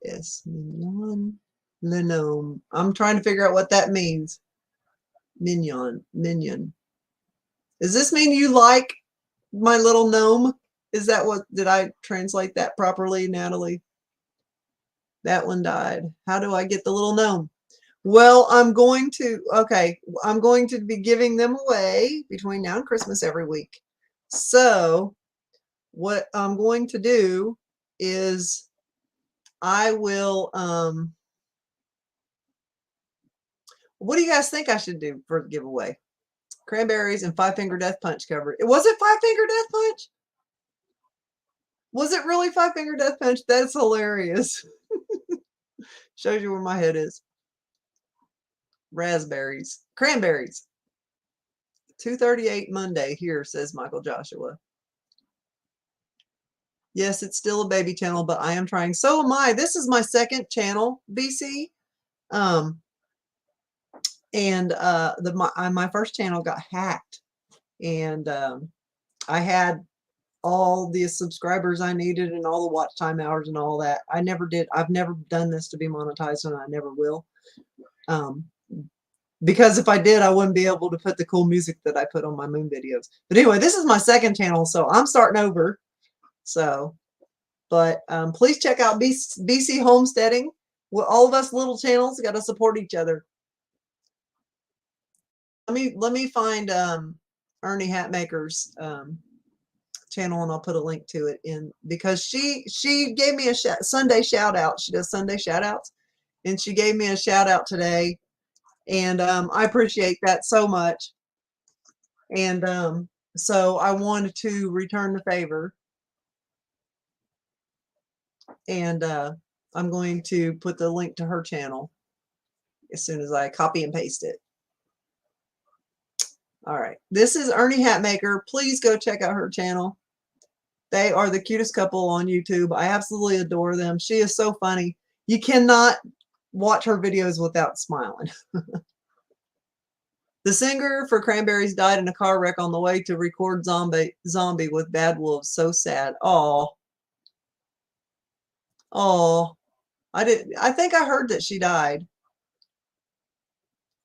Es mignon le gnome. I'm trying to figure out what that means. Mignon. Does this mean you like my little gnome? Is that what, did I translate that properly, Natalie? That one died. How do I get the little gnome? Well, I'm going to be giving them away between now and Christmas every week. So what I'm going to do is I will, what do you guys think I should do for the giveaway? Cranberries and Five Finger Death Punch cover. Was it Five Finger Death Punch? Was it really Five Finger Death Punch? That's hilarious. Shows you where my head is. Raspberries. Cranberries. 2:38 Monday here, says Michael Joshua. Yes, it's still a baby channel, but I am trying. So am I. This is my second channel, BC. My first channel got hacked, and I had all the subscribers I needed and all the watch time hours and all that. I've never done this to be monetized, and I never will. Because if I did, I wouldn't be able to put the cool music that I put on my moon videos. But anyway, this is my second channel, so I'm starting over. So, but please check out BC Homesteading. Well, all of us little channels got to support each other. Let me find Ernie Hatmaker's channel, and I'll put a link to it in, because she gave me a Sunday shout out. She does Sunday shout outs, and she gave me a shout out today, and I appreciate that so much. And so I wanted to return the favor, and I'm going to put the link to her channel as soon as I copy and paste it. All right, this is Ernie Hatmaker. Please go check out her channel. They are the cutest couple on YouTube. I absolutely adore them. She is so funny. You cannot watch her videos without smiling. The singer for Cranberries died in a car wreck on the way to record Zombie with Bad Wolves. So sad. Oh, I think I heard that she died.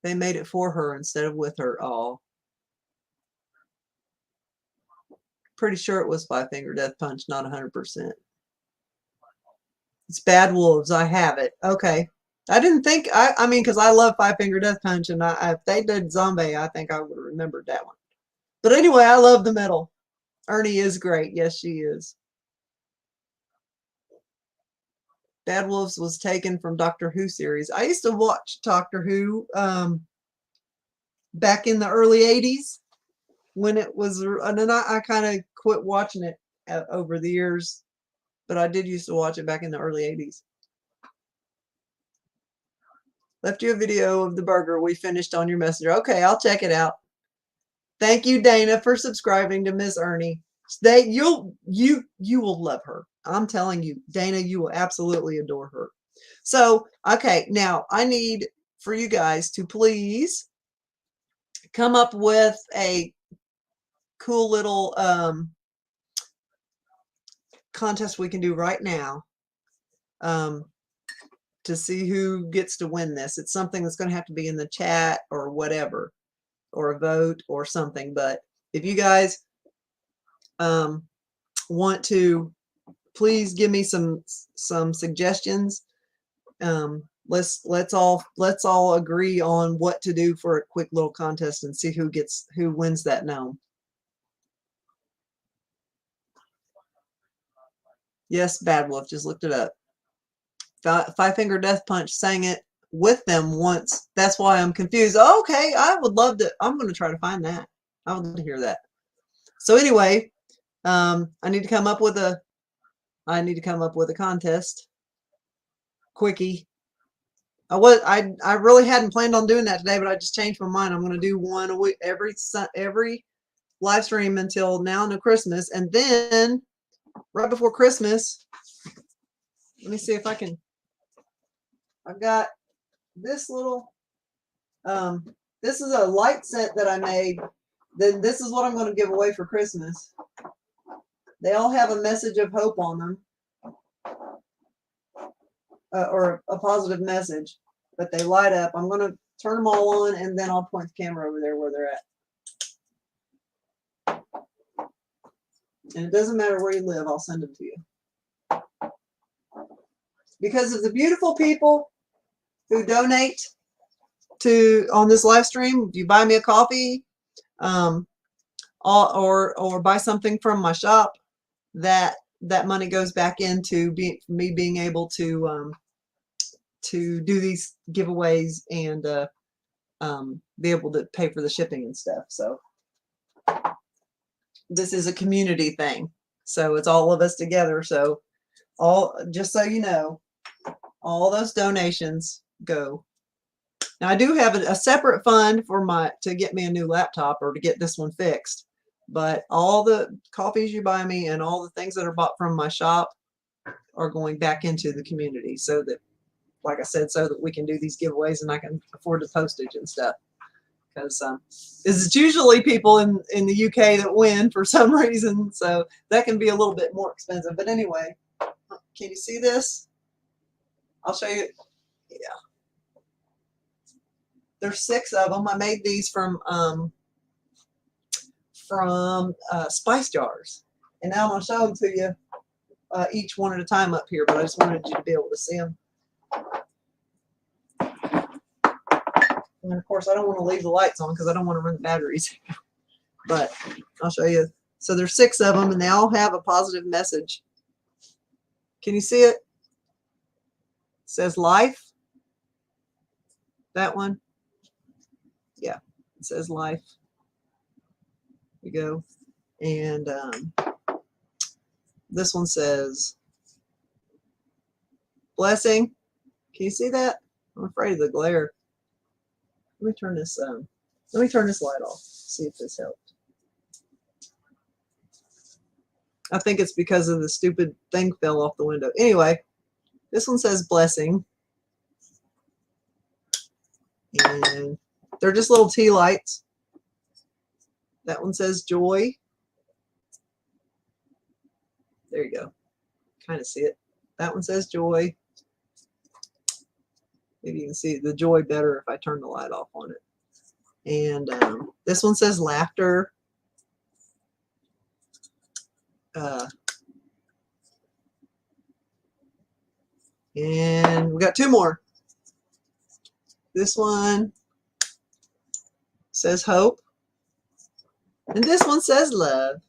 They made it for her instead of with her. Oh, pretty sure it was Five Finger Death Punch, not 100%. It's Bad Wolves. I have it. Okay. I didn't think, I mean, because I love Five Finger Death Punch, and if they did Zombie, I think I would have remembered that one. But anyway, I love the metal. Ernie is great. Yes, she is. Bad Wolves was taken from Doctor Who series. I used to watch Doctor Who back in the early 80s when it was, and then I kind of quit watching it over the years, but I did used to watch it back in the early 80s. Left you a video of the burger we finished on your messenger. Okay, I'll check it out. Thank you, Dana, for subscribing to Miss Ernie. You will love her. I'm telling you, Dana, you will absolutely adore her. So, okay, now I need for you guys to please come up with a cool little contest we can do right now to see who gets to win this. It's something that's going to have to be in the chat or whatever, or a vote or something. But if you guys want to, please give me some suggestions. Let's all agree on what to do for a quick little contest and see who wins that gnome. Yes, Bad Wolf just looked it up. Five Finger Death Punch sang it with them once. That's why I'm confused. Okay, I would love to. I'm going to try to find that. I would love to hear that. So anyway, I need to come up with a. I need to come up with a contest. Quickie. I really hadn't planned on doing that today, but I just changed my mind. I'm going to do one a week every live stream until now to Christmas, and then right before Christmas. Let me see if I can. I've got this little. This is a light set that I made. Then this is what I'm going to give away for Christmas. They all have a message of hope on them, or a positive message, but they light up. I'm going to turn them all on, and then I'll point the camera over there where they're at. And it doesn't matter where you live, I'll send them to you. Because of the beautiful people who donate on this live stream, if you buy me a coffee, or buy something from my shop, that money goes back into me being able to do these giveaways and be able to pay for the shipping and stuff. So this is a community thing. So it's all of us together. So just so you know, all those donations go. Now I do have a separate fund to get me a new laptop or to get this one fixed. But all the coffees you buy me and all the things that are bought from my shop are going back into the community, so that, like I said, so that we can do these giveaways and I can afford the postage and stuff. Because it's usually people in the UK that win for some reason, so that can be a little bit more expensive. But anyway, can you see this? I'll show you. Yeah. There's 6 of them. I made these from spice jars, and now I'm going to show them to you each one at a time up here, but I just wanted you to be able to see them. And of course I don't want to leave the lights on because I don't want to run the batteries. But I'll show you. So there's 6 of them, and they all have a positive message. Can you see it? It says life. That one. Yeah, it says life. There you go. And this one says blessing. Can you see that? I'm afraid of the glare. Let me turn this light off. See if this helped. I think it's because of the stupid thing fell off the window. Anyway, this one says blessing. And they're just little tea lights. That one says joy. There you go. Kind of see it. That one says joy. Maybe you can see the joy better if I turn the light off on it. And this one says laughter. And we got 2 more. This one says hope. And this one says love.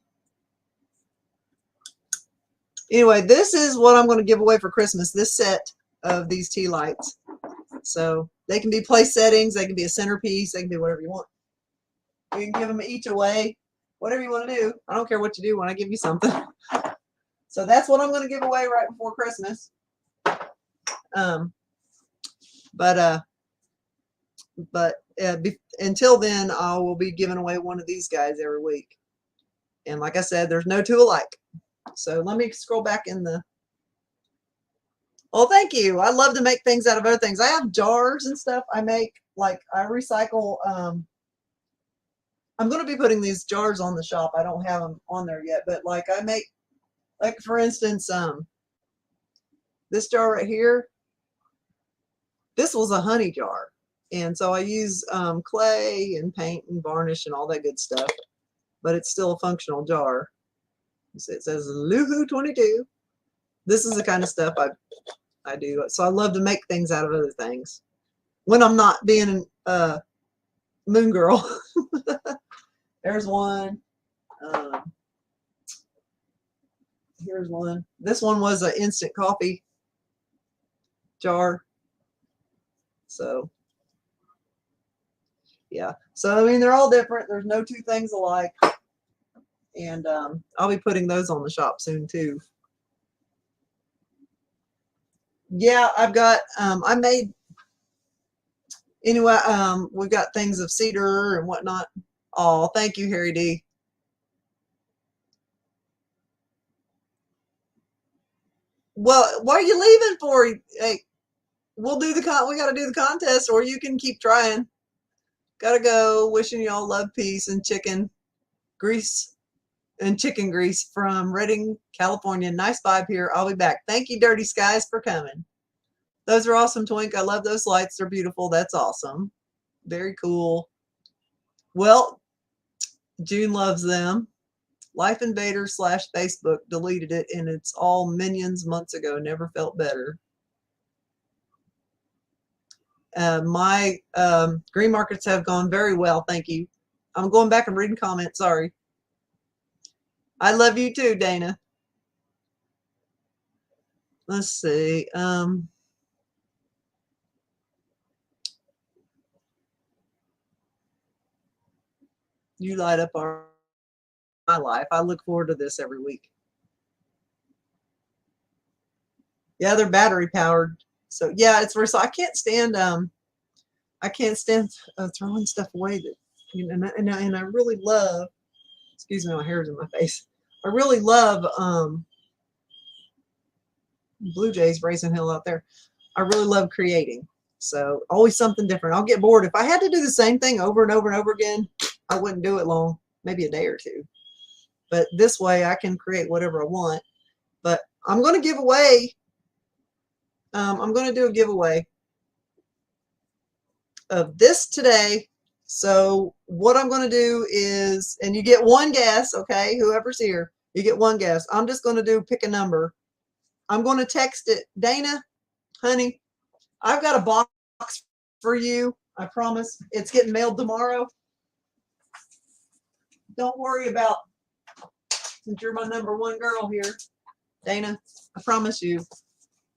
Anyway, this is what I'm going to give away for Christmas, this set of these tea lights. So they can be place settings, they can be a centerpiece, they can be whatever you want. You can give them each away, whatever you want to do. I don't care what you do when I give you something. So that's what I'm going to give away right before Christmas. Until then, I will be giving away one of these guys every week. And like I said, there's no 2 alike. So let me scroll back in the... Oh, thank you. I love to make things out of other things. I have jars and stuff I make. Like, I recycle... I'm going to be putting these jars on the shop. I don't have them on there yet. But, like, I make... Like, for instance, this jar right here, this was a honey jar. And so I use clay and paint and varnish and all that good stuff. But it's still a functional jar. It says Luhu 22. This is the kind of stuff I do. So I love to make things out of other things when I'm not being a moon girl. There's one. Here's one. This one was an instant coffee jar. So, yeah. So, I mean, they're all different. There's no two things alike. And I'll be putting those on the shop soon, too. Yeah, I've got, I made, anyway, we've got things of cedar and whatnot. Oh, thank you, Harry D. Well, what are you leaving for? Hey, we'll do the we got to do the contest, or you can keep trying. Gotta go. Wishing you all love, peace, and grease chicken grease from Redding, California. Nice vibe here. I'll be back. Thank you, Dirty Skies, for coming. Those are awesome, Twink. I love those lights. They're beautiful. That's awesome. Very cool. Well, June loves them. Life Invader / Facebook deleted it, and it's all minions months ago. Never felt better. My green markets have gone very well. Thank you. I'm going back and reading comments. Sorry. I love you too, Dana. Let's see. You light up my life. I look forward to this every week. Yeah, they're battery powered. So yeah, it's versatile. I can't stand throwing stuff away that, you know, and I really love, excuse me, my hair's in my face. I really love Blue Jays raising hell out there. I really love creating. So always something different. I'll get bored. If I had to do the same thing over and over and over again, I wouldn't do it long, maybe a day or two. But this way I can create whatever I want. But I'm going to give away, I'm going to do a giveaway of this today. So what I'm going to do is, and you get one guess, okay, whoever's here, you get one guess. I'm just going to pick a number. I'm going to text it. Dana, honey, I've got a box for you. I promise. It's getting mailed tomorrow. Don't worry about, since you're my #1 girl here, Dana, I promise you.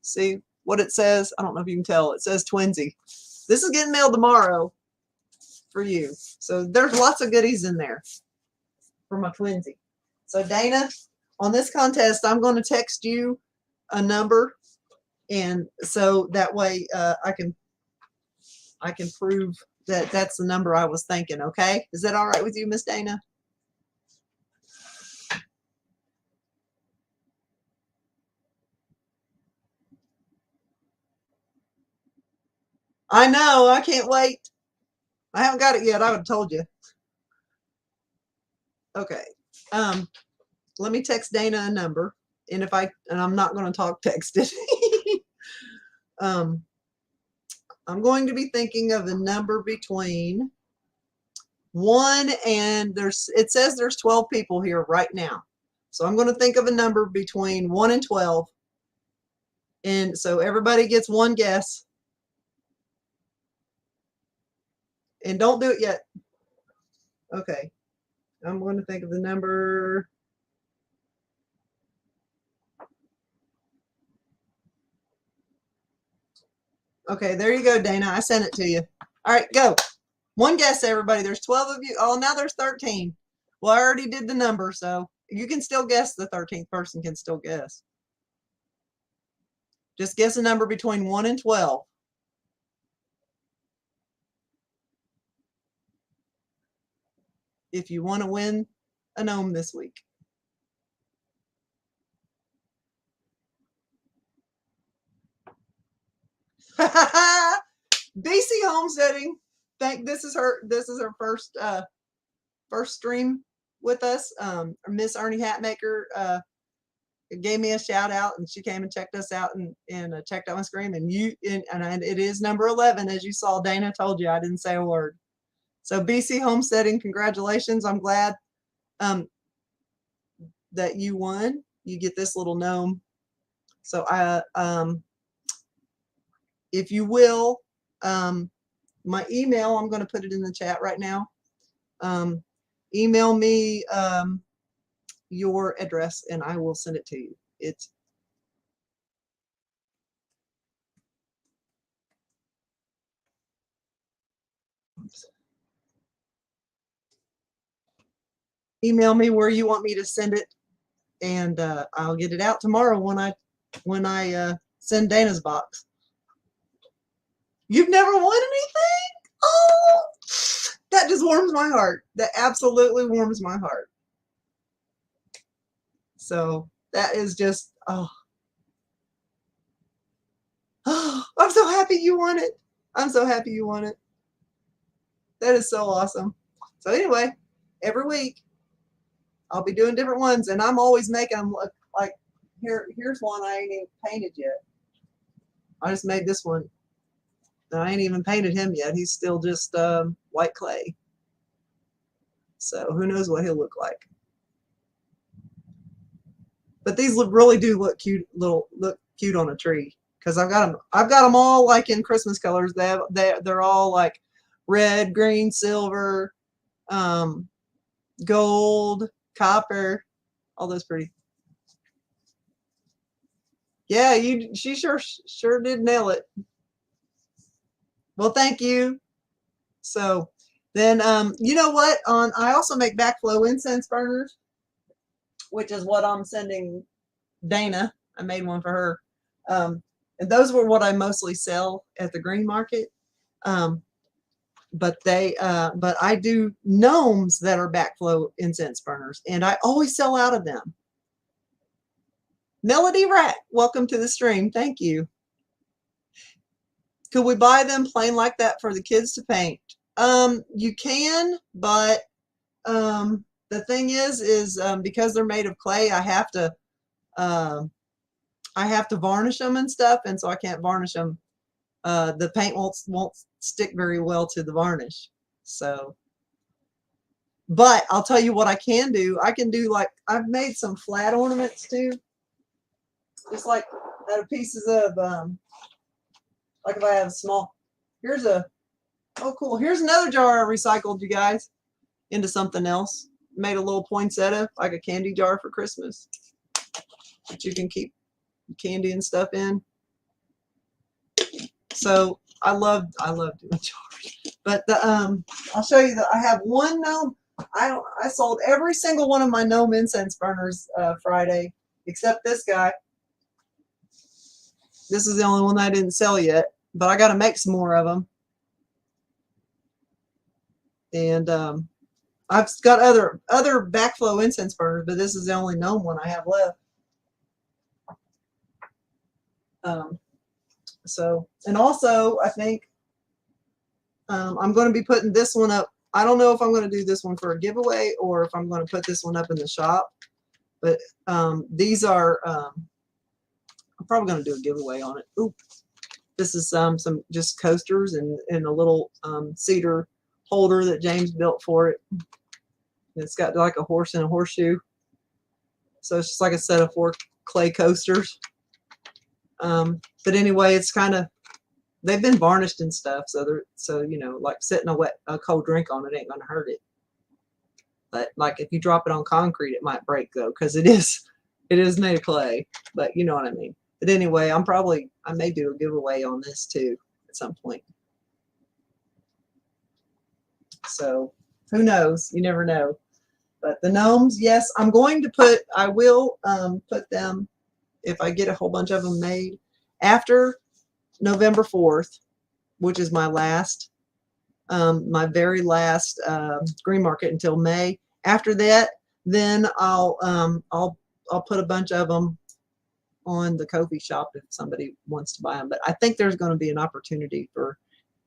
See what it says? I don't know if you can tell. It says Twinsy. This is getting mailed tomorrow for you. So there's lots of goodies in there for my Twinsy. So Dana, on this contest, I'm going to text you a number, and so that way I can prove that that's the number I was thinking. Okay, is that all right with you, Miss Dana? I know. I can't wait. I haven't got it yet. I would have told you. Okay. Let me text Dana a number, and I'm not going to talk text it. I'm going to be thinking of a number between 1 and it says there's 12 people here right now. So I'm going to think of a number between 1 and 12. And so everybody gets one guess. And don't do it yet. Okay. I'm going to think of the number. Okay, there you go, Dana. I sent it to you. All right, go. One guess, everybody. There's 12 of you. Oh, now there's 13. Well, I already did the number, so you can still guess. The 13th person can still guess. Just guess a number between 1 and 12. If you want to win a gnome this week. BC Homesteading. This is her first stream with us. Miss Ernie Hatmaker gave me a shout out, and she came and checked us out and checked out my screen. And it is number 11, as you saw. Dana told you I didn't say a word. So BC Homesteading, congratulations! I'm glad that you won. You get this little gnome. So if you will, my email, I'm going to put it in the chat right now. Email me your address and I will send it to you. It's email me where you want me to send it, and I'll get it out tomorrow when I send Dana's box. You've never won anything? Oh, that just warms my heart. That absolutely warms my heart. So that is just, oh, I'm so happy you won it. I'm so happy you won it. That is so awesome. So anyway, every week I'll be doing different ones, and I'm always making them look like, here's one I ain't even painted yet. I just made this one. I ain't even painted him yet. He's still just white clay. So who knows what he'll look like. But these really do look cute, look cute on a tree, because I've got them all like in Christmas colors. They're all like red, green, silver, gold, copper, all those pretty. Yeah, she sure did nail it. Well, thank you. So then, you know what? I also make backflow incense burners, which is what I'm sending Dana. I made one for her. And those were what I mostly sell at the green market. But I do gnomes that are backflow incense burners, and I always sell out of them. Melody Rat, welcome to the stream. Thank you. Could we buy them plain like that for the kids to paint? You can, but the thing is because they're made of clay, I have to varnish them and stuff, and so I can't varnish them. The paint won't stick very well to the varnish. So, but I'll tell you what I can do. I can do, like, I've made some flat ornaments too, just like out of pieces of like if I have a small. Oh cool. Here's another jar I recycled, you guys, into something else. Made a little poinsettia, like a candy jar for Christmas, that you can keep candy and stuff in. So I love doing jars. But I'll show you that I have one gnome. I sold every single one of my gnome incense burners Friday, except this guy. This is the only one I didn't sell yet, but I got to make some more of them. And I've got other backflow incense burners, but this is the only gnome one I have left. So, and also I think I'm going to be putting this one up. I don't know if I'm going to do this one for a giveaway or if I'm going to put this one up in the shop. But these are, I'm probably going to do a giveaway on it. Ooh, this is some just coasters and a little cedar holder that James built for it. It's got like a horse and a horseshoe. So it's just like a set of 4 clay coasters. But anyway, it's kind of, they've been varnished and stuff, so you know, like setting a cold drink on it ain't gonna hurt it. But like if you drop it on concrete, it might break though, because it is made of clay. But you know what I mean. But anyway, I may do a giveaway on this too at some point. So who knows? You never know. But the gnomes, yes, I will put them, if I get a whole bunch of them made, after November 4th, which is my very last green market until May. After that, then I'll put a bunch of them on the Ko-fi shop if somebody wants to buy them. But I think there's going to be an opportunity for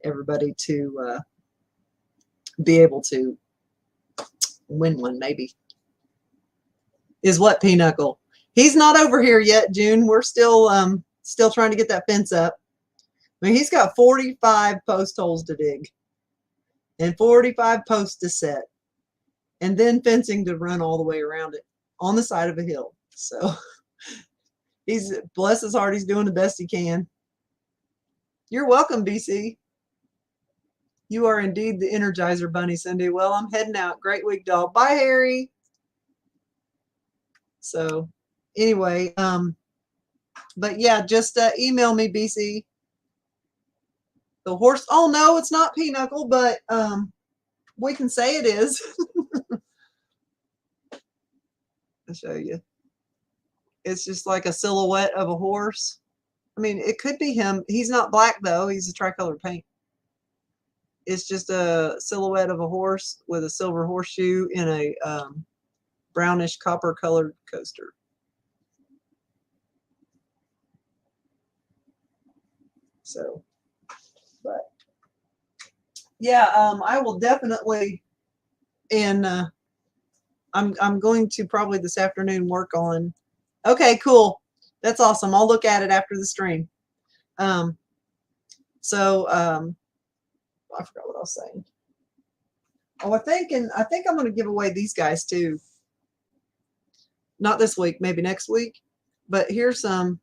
everybody to be able to win one, maybe. Is what, Pinochle? He's not over here yet, June. We're still trying to get that fence up. I mean, he's got 45 post holes to dig and 45 posts to set, and then fencing to run all the way around it on the side of a hill. So he's, bless his heart, he's doing the best he can. You're welcome, BC. You are indeed the Energizer Bunny, Cindy. Well, I'm heading out. Great week, dog. Bye, Harry. So anyway, but yeah, just email me, BC. The horse. Oh no, it's not Pinochle, but we can say it is. I'll show you. It's just like a silhouette of a horse. I mean, it could be him. He's not black though. He's a tricolor paint. It's just a silhouette of a horse with a silver horseshoe in a brownish copper colored coaster. So, but yeah, I will definitely, and I'm going to probably this afternoon work on. Okay, cool. That's awesome. I'll look at it after the stream. So I forgot what I was saying. Oh, I think I'm going to give away these guys too. Not this week, maybe next week. But here's some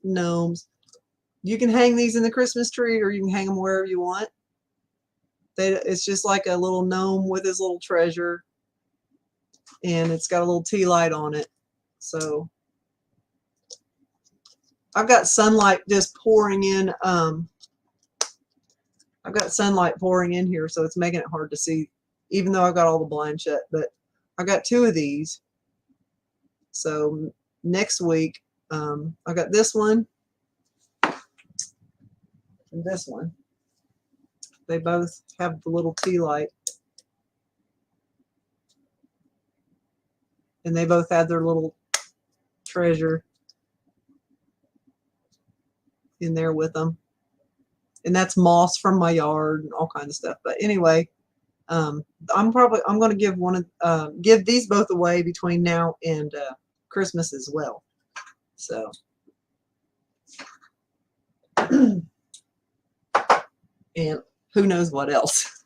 gnomes. You can hang these in the Christmas tree, or you can hang them wherever you want. It's just like a little gnome with his little treasure, and it's got a little tea light on it. So I've got sunlight just pouring in. I've got sunlight pouring in here, so it's making it hard to see, even though I've got all the blinds shut. But I got 2 of these. So next week, I got this one and this one. They both have the little tea light. And they both have their little treasure in there with them. And that's moss from my yard and all kinds of stuff. But anyway, I'm going to give these both away between now and Christmas as well. So and who knows what else.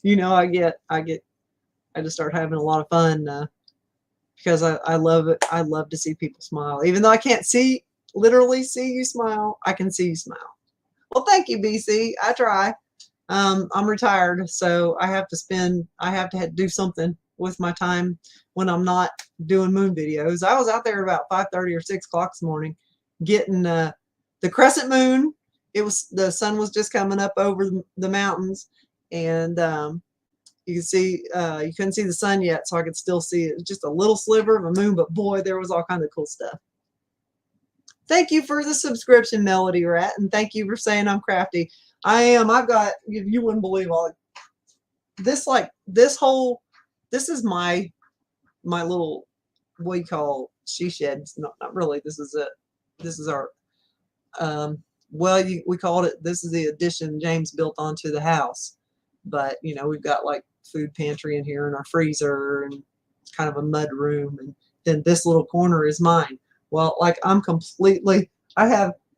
You know, I just start having a lot of fun because I love it. I love to see people smile. Even though I can't literally see you smile, I can see you smile. Well, thank you, BC. I try. I'm retired, so I have to do something with my time when I'm not doing moon videos. I was out there about 5:30 or 6 o'clock this morning getting the crescent moon. The sun was just coming up over the mountains, and you can see you couldn't see the sun yet, so I could still see it. It was just a little sliver of a moon, but boy, there was all kinds of cool stuff. Thank you for the subscription, Melody Rat, and thank you for saying I'm crafty. I am. I've got, you wouldn't believe all this. This is my little, what you call she shed. Not really. This is our well, we called it. This is the addition James built onto the house, but you know, we've got like food pantry in here and our freezer and kind of a mud room, and then this little corner is mine. Well, like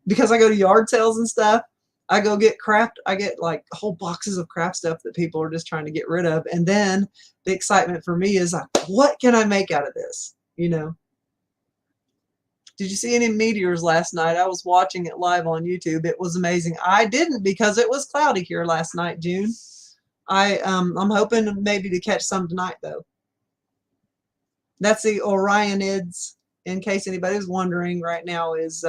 because I go to yard sales and stuff, I get like whole boxes of craft stuff that people are just trying to get rid of. And then the excitement for me is like, what can I make out of this? You know? Did you see any meteors last night? I was watching it live on YouTube. It was amazing. I didn't because it was cloudy here last night, June. I'm hoping maybe to catch some tonight though. That's the Orionids. In case anybody was wondering, right now is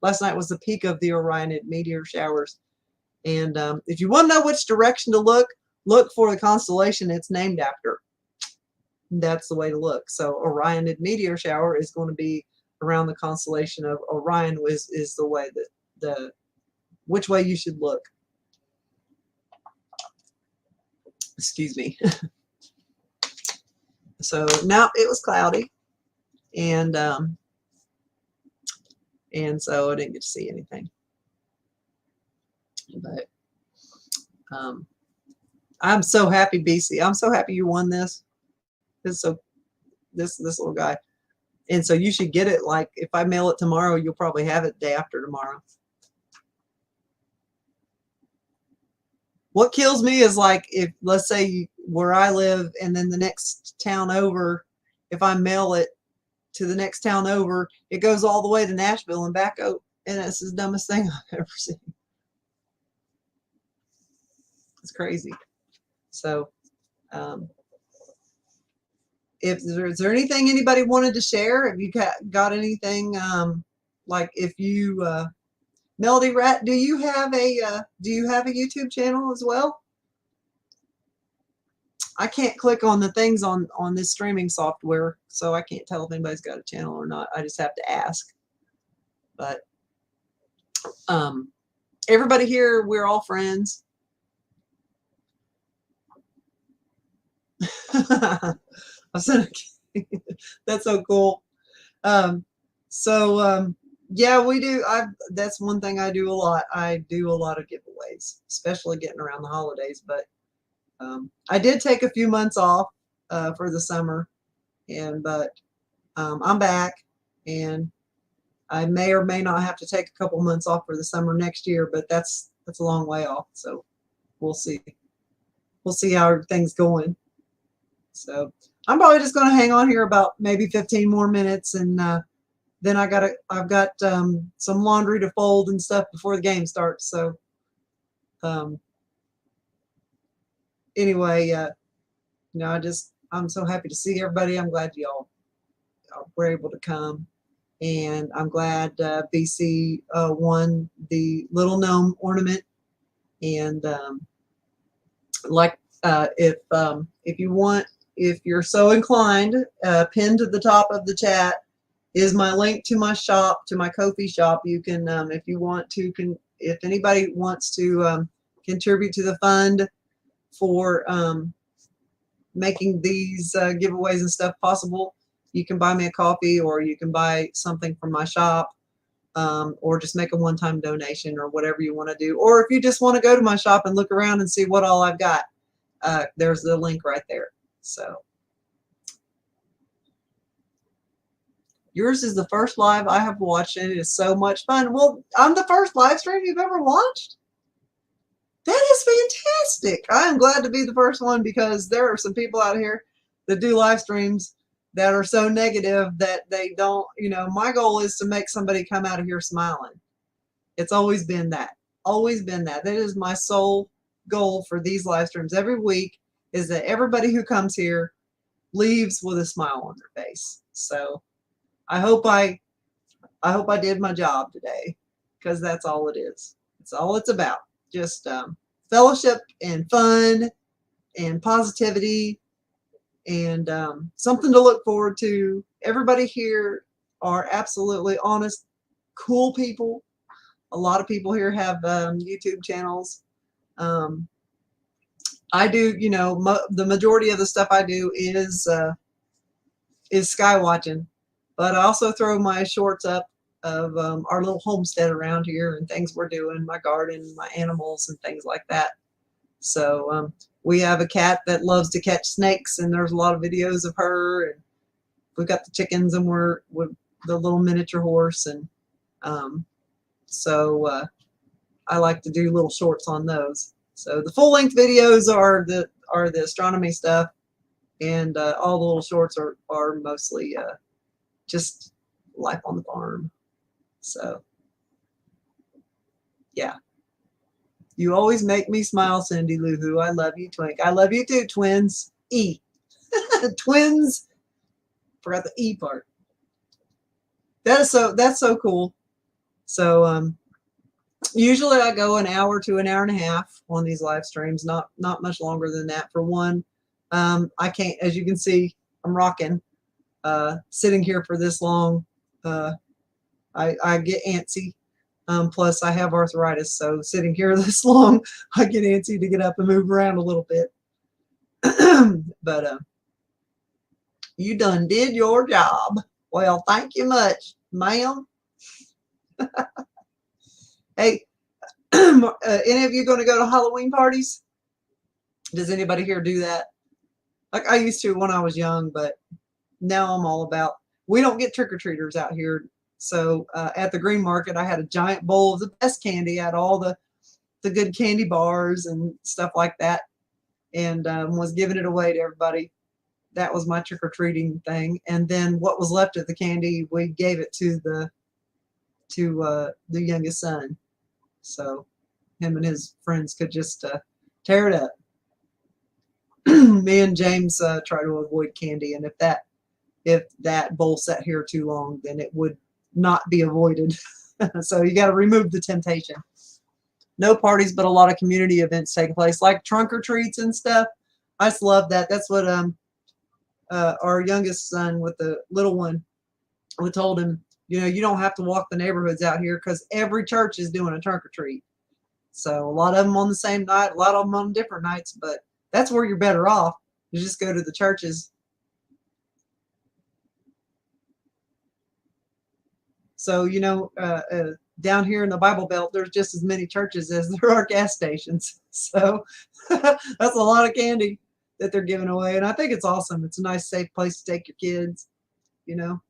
last night was the peak of the Orionid meteor showers. And if you want to know which direction to look for the constellation it's named after. That's the way to look. So Orionid meteor shower is going to be around the constellation of Orion, is the way that which way you should look. Excuse me. So now it was cloudy, and so I didn't get to see anything. But I'm so happy, BC. I'm so happy you won this. This little guy. And so you should get it. Like if I mail it tomorrow, you'll probably have it day after tomorrow. What kills me is like if, let's say, where I live and then the next town over, if I mail it to the next town over, it goes all the way to Nashville and back out. And it's the dumbest thing I've ever seen. It's crazy. So, if is there anything anybody wanted to share? Have you got anything, like if you, Melody Rat, do you have a YouTube channel as well? I can't click on the things on this streaming software, so I can't tell if anybody's got a channel or not. I just have to ask. But everybody here, we're all friends. That's so cool. Yeah, we do. That's one thing I do a lot. I do a lot of giveaways, especially getting around the holidays. But I did take a few months off for the summer, but I'm back, and I may or may not have to take a couple months off for the summer next year. But that's a long way off, so we'll see. We'll see how everything's going. So I'm probably just going to hang on here about maybe 15 more minutes, and then I've got some laundry to fold and stuff before the game starts. So anyway, I'm so happy to see everybody. I'm glad y'all were able to come, and I'm glad BC won the little gnome ornament. And if you want, if you're so inclined, pinned to the top of the chat is my link to my shop, to my Ko-fi shop. You can, if you want to, if anybody wants to contribute to the fund for making these giveaways and stuff possible, you can buy me a coffee, or you can buy something from my shop, or just make a one-time donation, or whatever you want to do. Or if you just want to go to my shop and look around and see what all I've got, there's the link right there. So yours is the first live I have watched, and it is so much fun. Well, I'm the first live stream you've ever watched? That is fantastic. I am glad to be the first one, because there are some people out here that do live streams that are so negative that they don't, my goal is to make somebody come out of here smiling. It's always been that. Always been that. That is my sole goal for these live streams every week, is that everybody who comes here leaves with a smile on their face. So I hope I did my job today, because that's all it is. It's all it's about. Just fellowship and fun and positivity, and something to look forward to. Everybody here are absolutely honest, cool people. A lot of people here have YouTube channels. I do, the majority of the stuff I do is sky watching, but I also throw my shorts up of our little homestead around here and things we're doing, my garden, my animals, and things like that. So we have a cat that loves to catch snakes, and there's a lot of videos of her. And we've got the chickens, and we're with the little miniature horse, and I like to do little shorts on those. So the full-length videos are the astronomy stuff, and all the little shorts are mostly just life on the farm. So yeah, you always make me smile, Cindy Lou Who. I love you, Twink. I love you too, twins. E. Twins. Forgot the E part. That's so cool. So usually I go an hour to an hour and a half on these live streams, not much longer than that. For one, I can't, as you can see, I'm rocking. Sitting here for this long, I get antsy. Plus I have arthritis, so sitting here this long, I get antsy to get up and move around a little bit. But you done did your job. Well, thank you much, ma'am. Hey, any of you going to go to Halloween parties? Does anybody here do that? Like I used to when I was young, but now I'm all about, we don't get trick-or-treaters out here. So at the Green Market, I had a giant bowl of the best candy. I had all the good candy bars and stuff like that, and was giving it away to everybody. That was my trick-or-treating thing. And then what was left of the candy, we gave it to the youngest son. So him and his friends could just tear it up. me and James try to avoid candy, and if that bowl sat here too long, then it would not be avoided. So you got to remove the temptation. No parties, but a lot of community events take place, like trunk or treats and stuff. I just love that. That's what our youngest son with the little one, we told him, you know, you don't have to walk the neighborhoods out here because every church is doing a trunk or treat. So a lot of them on the same night, a lot of them on different nights, but that's where you're better off. You just go to the churches. So, you know, down here in the Bible Belt, there's just as many churches as there are gas stations. So that's a lot of candy that they're giving away. And I think it's awesome. It's a nice, safe place to take your kids, you know.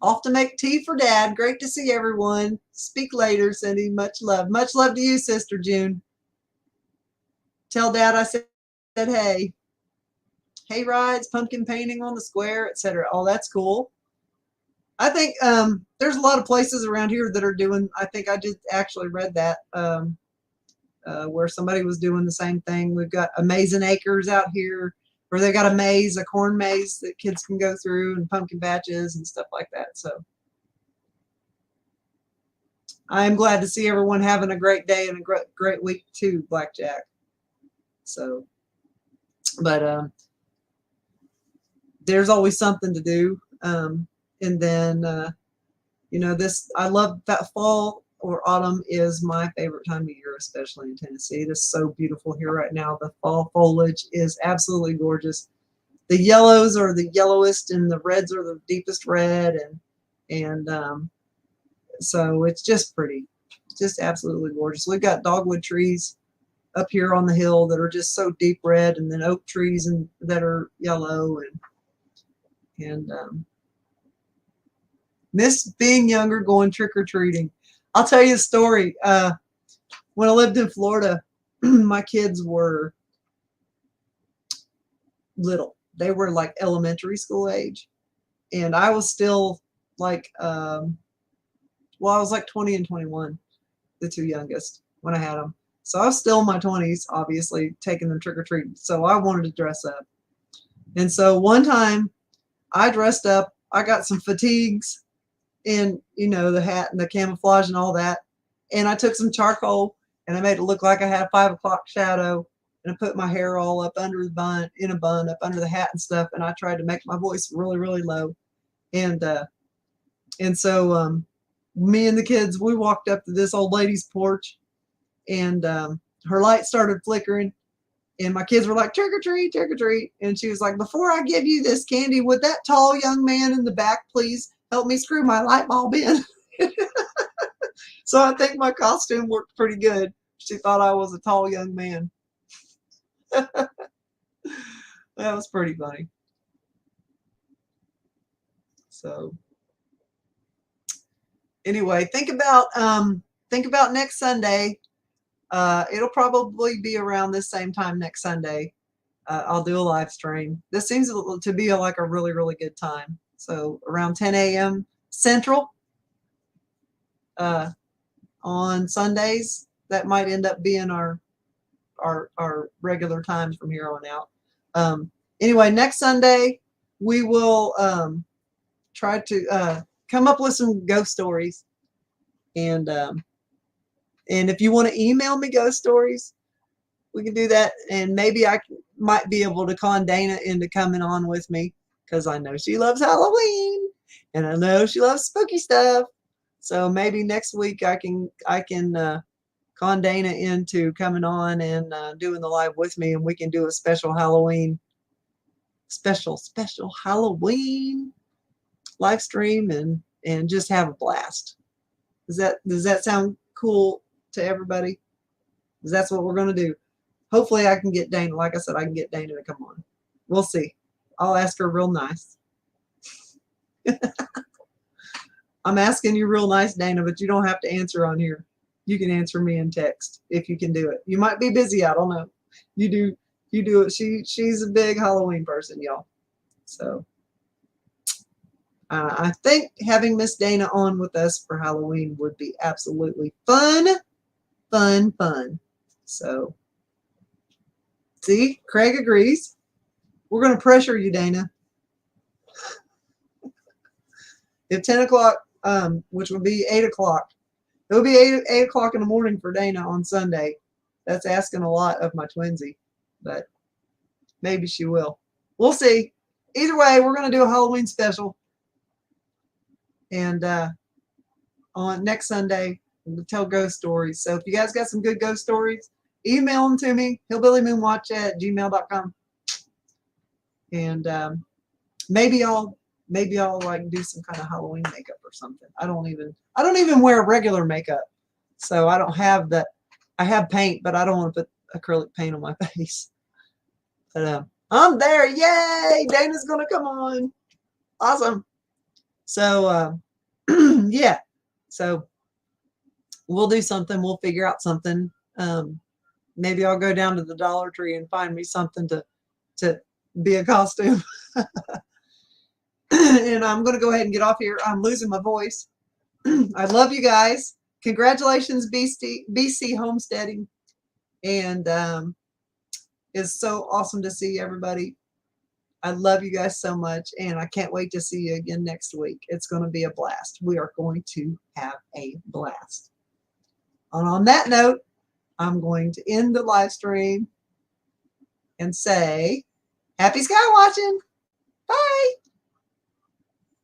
Off to make tea for Dad. Great to see everyone. Speak later, Cindy. Much love. Much love to you, Sister June. Tell Dad I said hey. Hay rides, pumpkin painting on the square, etc. Oh, that's cool. I think there's a lot of places around here that are doing, I think I just actually read that, where somebody was doing the same thing. We've got Amazing Acres out here, where they got a maze, a corn maze that kids can go through, and pumpkin patches and stuff like that. So I'm glad to see everyone having a great day and a great week too, Blackjack. So, but there's always something to do. And then, you know, I love that fall or autumn is my favorite time of year, especially in Tennessee. It is so beautiful here right now. The fall foliage is absolutely gorgeous. The yellows are the yellowest and the reds are the deepest red. And so it's just pretty. It's just absolutely gorgeous. We've got dogwood trees up here on the hill that are just so deep red, and then oak trees that are yellow, and miss being younger, going trick-or-treating. I'll tell you a story. When I lived in Florida, my kids were little. They were like elementary school age. And I was still like, well, I was like 20 and 21, the two youngest, when I had them. So I was still in my 20s, obviously, taking them trick-or-treating. So I wanted to dress up. And so one time I dressed up. I got some fatigues and, you know, the hat and the camouflage and all that. And I took some charcoal and I made it look like I had a 5 o'clock shadow. And I put my hair all up under the bun, in a bun, up under the hat and stuff. And I tried to make my voice really, really low. And so me and the kids, we walked up to this old lady's porch, and her light started flickering. And my kids were like, trick or treat, trick or treat. And she was like, before I give you this candy, would that tall young man in the back please help me screw my light bulb in? So I think my costume worked pretty good. She thought I was a tall young man. That was pretty funny. So anyway, think about next Sunday. It'll probably be around this same time next Sunday. I'll do a live stream. This seems to be like a really, really good time. So around 10 a.m. Central on Sundays. That might end up being our regular times from here on out. Anyway, next Sunday we will try to come up with some ghost stories, and if you want to email me ghost stories, we can do that. And maybe I might be able to con Dana into coming on with me, because I know she loves Halloween and I know she loves spooky stuff. So maybe next week I can con Dana into coming on and doing the live with me, and we can do a special Halloween, special Halloween live stream and just have a blast. Does that sound cool to everybody? Because that's what we're going to do. Hopefully I can get Dana. Like I said, I can get Dana to come on. We'll see. I'll ask her real nice. I'm asking you real nice, Dana, but you don't have to answer on here. You can answer me in text if you can do it. You might be busy. I don't know. You do it. She's a big Halloween person, y'all. So I think having Miss Dana on with us for Halloween would be absolutely fun. So See, Craig agrees. We're going to pressure you, Dana. If 10 o'clock, which would be 8 o'clock, it would be 8 o'clock in the morning for Dana on Sunday. That's asking a lot of my twinsy, but maybe she will. We'll see. Either way, we're going to do a Halloween special. And on next Sunday, we'll tell ghost stories. So if you guys got some good ghost stories, email them to me, hillbillymoonwatch@gmail.com. And maybe I'll like do some kind of Halloween makeup or something. I don't even wear regular makeup. So I don't have that. I have paint, but I don't want to put acrylic paint on my face. But I'm there. Yay! Dana's going to come on. Awesome. So yeah. So we'll do something. We'll figure out something. Maybe I'll go down to the Dollar Tree and find me something to be a costume. And I'm going to go ahead and get off here. I'm losing my voice. I love you guys. Congratulations, BC homesteading. And it's so awesome to see everybody. I love you guys so much. And I can't wait to see you again next week. It's going to be a blast. We are going to have a blast. And on that note, I'm going to end the live stream and say, happy sky watching. Bye.